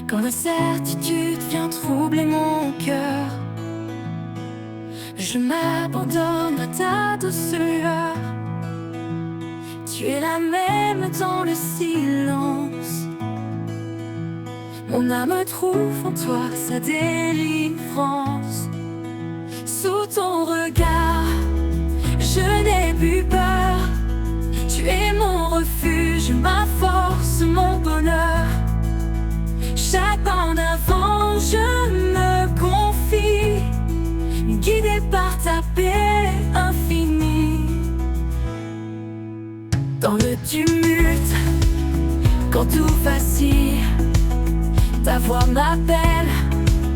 Quand l'incertitude vient troubler mon cœur, je m'abandonne à ta douce lueur. Tu es la même dans le silence. Mon âme trouve en toi sa délivrance. Sous ton regard, je n'ai plus peur. Tu es mon refuge, ma force, mon bonheur. Chaque pas en avant, je me confie, guidé par ta paix infinie. Dans le tumulte, quand tout vacille, ta voix m'appelle,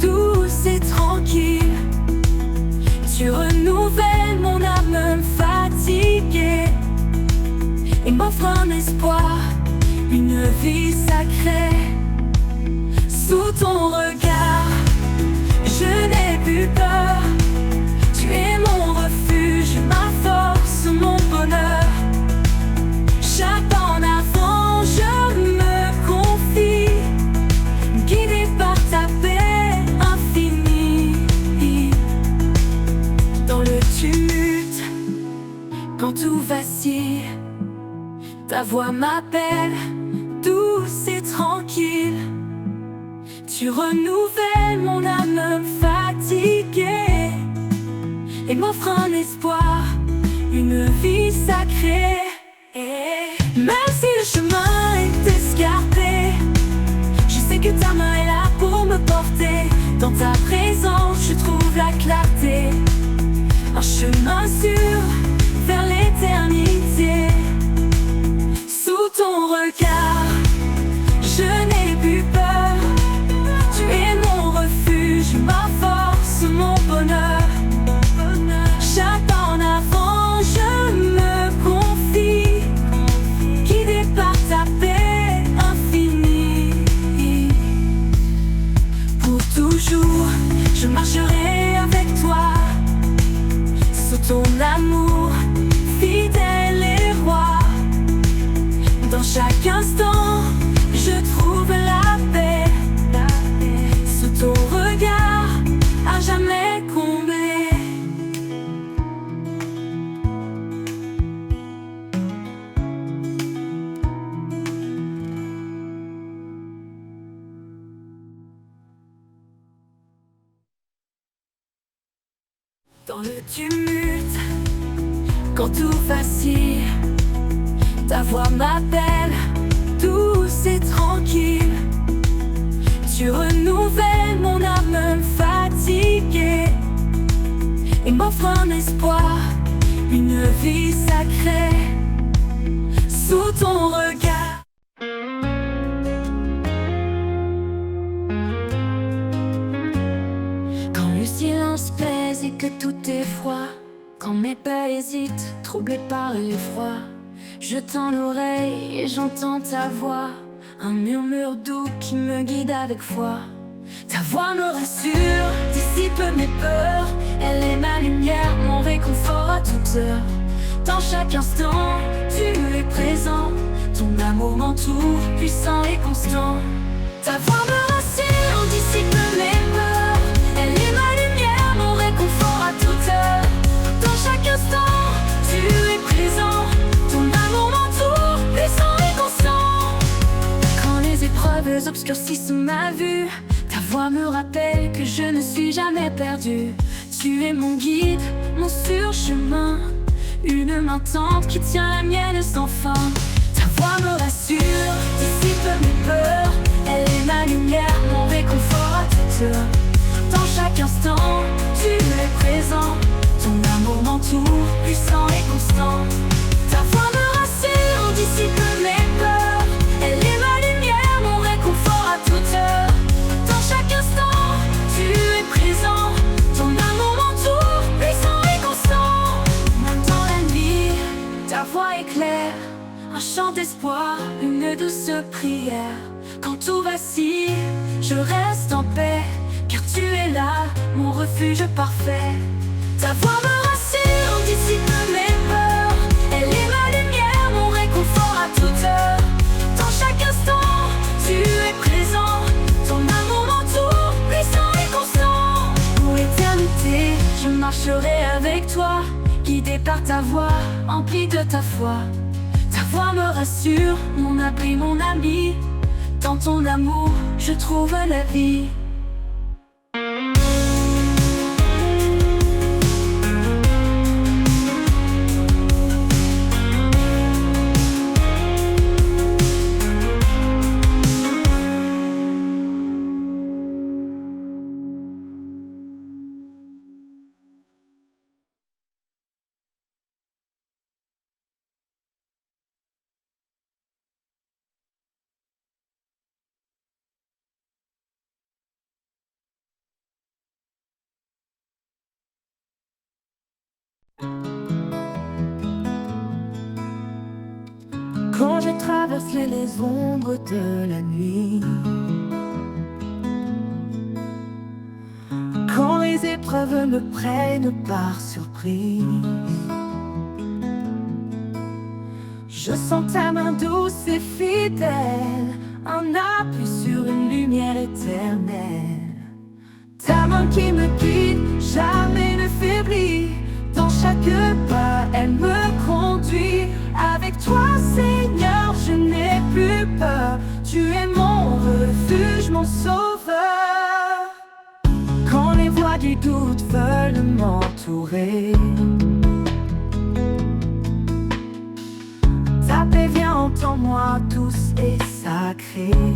douce et tranquille. Tu renouvelles mon âme fatiguée et m'offres un espoir, une vie sacrée. Sous ton regard, je n'ai plus peur. Tu es mon refuge, ma force, mon bonheur. Chaque pas en avant, je me confie, guidé par ta paix infinie. Dans le tumulte, quand tout vacille, ta voix m'appelle, douce et tranquille. Tu renouvelles mon âme fatiguée et m'offres un espoir, une vie sacrée. Même si le chemin est escarpé, je sais que ta main est là pour me porter. Dans ta présence, je trouve la clarté, un chemin sûr vers l'éternité. Sous ton regard, je n'ai plus peur. Tu es mon refuge, ma force, mon bonheur. Chaque pas en avant, je me confie, guidé par ta paix infinie. Pour toujours, je marcherai avec toi, sous ton amour, fidèle et roi. Dans chaque instant, je trouve la paix. Sous ton regard, à jamais comblé. Dans le tumulte, quand tout vacille, ta voix m'appelle, douce et tranquille. Tu renouvelles mon âme fatiguée et m'offres un espoir, une vie sacrée. Sous ton regard, quand le silence pèse et que tout est froid, quand mes pas hésitent, troublés par l'effroi, je tends l'oreille et j'entends ta voix, un murmure doux qui me guide avec foi. Ta voix me rassure, dissipe mes peurs. Elle est ma lumière, mon réconfort à toute heure. Dans chaque instant, tu es présent. Ton amour m'entoure, puissant et constant. Ta voix me rassure, dissipe mes peurs. Elle est ma lumière, mon réconfort à toute heure. Dans chaque instant, tu es présent. Ton amour m'entoure, puissant et constant. Quand les épreuves obscurcissent ma vue, ta voix me rappelle que je ne suis jamais perdu. Tu es mon guide, mon sûr chemin, une main tendre qui tient la mienne sans fin. Ta voix me rassure, dissipe mes peurs. Elle est ma lumière, mon réconfort à toute heure. Dans chaque instant, tu es présent. Ton amour m'entoure, puissant et constant. Ta voix me rassure, dissipe mes peurs. Elle est ma lumière, mon réconfort à toute heure. Dans chaque instant, tu es présent. Ton amour m'entoure, puissant et constant. Même dans la nuit, ta voix éclaire, un chant d'espoir, une douce prière. Quand tout vacille, je reste en paix, car tu es là, mon refuge parfait. Ta voix me rassure, dissipe mes peurs. Elle est ma lumière, mon réconfort à toute heure. Dans chaque instant, tu es présent. Ton marcherai avec toi, guidé par ta voix, empli de ta foi. Ta voix me rassure, mon abri, mon ami. Dans ton amour, je trouve la vie. Quand je traverse les ombres de la nuit, quand les épreuves me prennent par surprise, je sens ta main douce et fidèle, un appui sur une lumière éternelle. Ta main qui me guide, jamais ne faiblit. Dans chaque pas, elle me conduit. Avec toi, Seigneur, je n'ai plus peur. Tu es mon refuge, mon sauveur. Quand les voix du doute veulent m'entourer, ta paix vient en moi, douce et sacrée.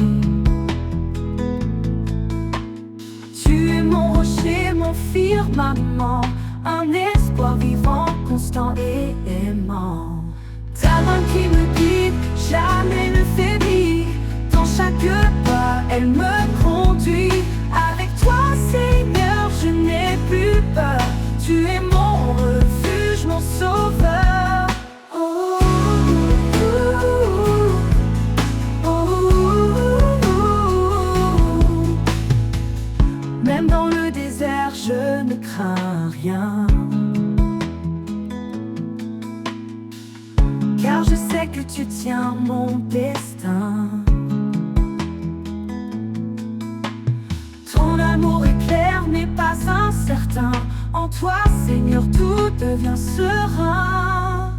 Tu es mon rocher, mon firmament, un espoir vivant, constant et aimant. Ta main qui me guide, jamais ne faiblit. Dans chaque pas, elle me conduit. Avec toi, Seigneur, je n'ai plus peur. Tu es mon refuge, mon sauveur. Oh, oh, oh, oh. Même dans le désert, je ne crains rien. Car je sais que tu tiens mon destin. Ton amour est clair mais pas incertain. En toi, Seigneur, tout devient serein.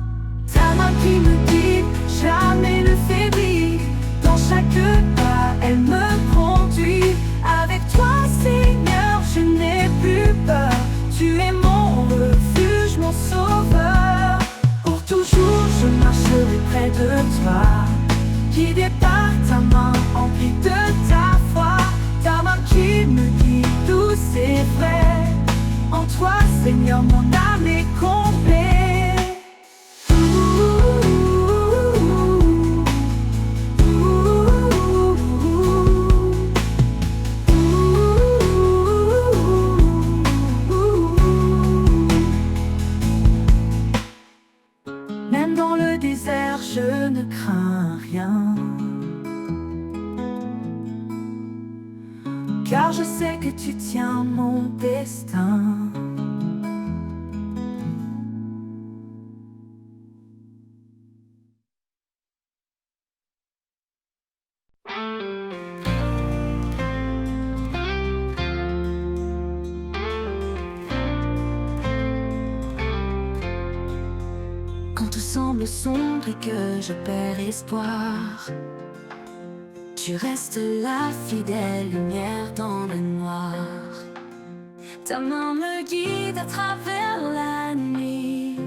Ta main qui me guide, jamais ne faiblit. Dans chaque pas, elle me conduit. Avec toi, Seigneur, je n'ai plus peur. Tu es mon refuge, mon sauveur. Pour toujours, je marcherai près de toi, guidé par ta main, emplie de ta foi. Ta main qui me guide, douce et vraie. En toi, Seigneur, mon âme est complète. Même dans le désert, je ne crains rien. Car je sais que tu tiens mon destin. Quand tout semble sombre et que je perds espoir, tu restes la fidèle lumière dans le noir. Ta main me guide à travers la nuit.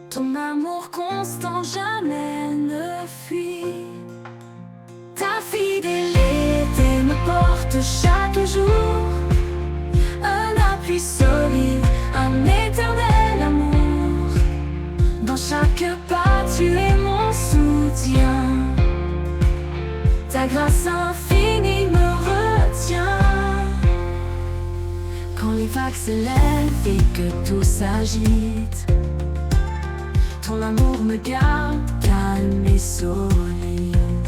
Ton amour constant jamais ne fuit. Ta fidélité me porte chaque jour. Un appui solide, un éternel amour. Dans chaque pas, tu es mon soutien. Ta grâce infinie me retient. Quand les vagues se lèvent et que tout s'agite, ton amour me garde calme et solide.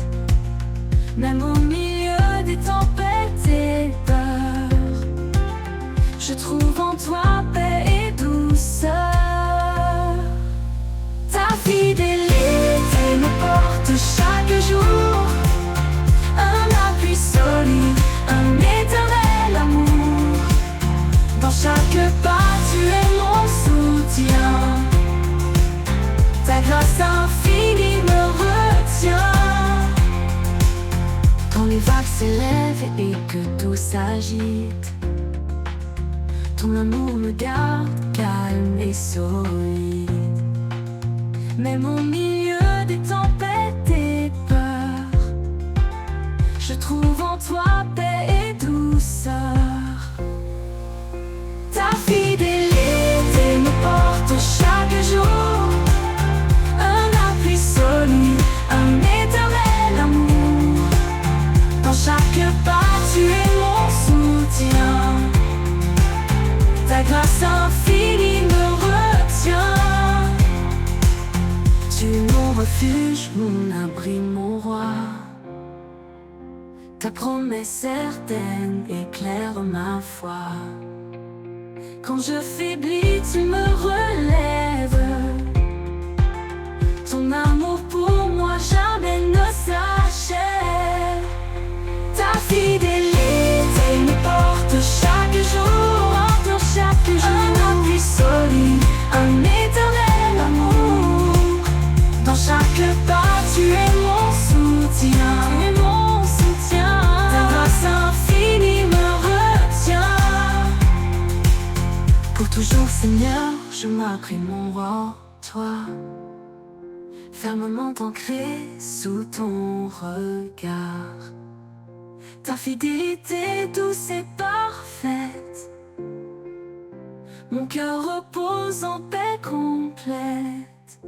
Même au milieu des tempêtes et peurs, je trouve en toi paix et douceur. Ta fidélité me porte chaque jour. Un appui solide, un éternel amour. Dans chaque pas, et que tout s'agite. Ton amour me garde calme et solide. Même au milieu des tempêtes et peurs, je trouve en toi paix et douceur. Ta fidélité me porte chaque jour, un appui solide, un éternel amour. Dans chaque pas tu es mon soutien, ta grâce infinie me retient. Tu es mon refuge, mon abri, mon roi. Ta promesse certaine éclaire ma foi. Quand je faiblis, tu me relèves. Ton amour pour moi jamais ne s'achève. Ta fidélité me porte chaque jour, entre chaque jour. Un appui solide, un éternel amour. Dans chaque pas, tu es mon soutien. Tu es mon soutien. Ta grâce infinie me retient. Pour toujours, Seigneur, je m'apprie mon roi, toi, fermement ancré sous ton regard. Ta fidélité douce et parfaite, mon cœur repose en paix complète.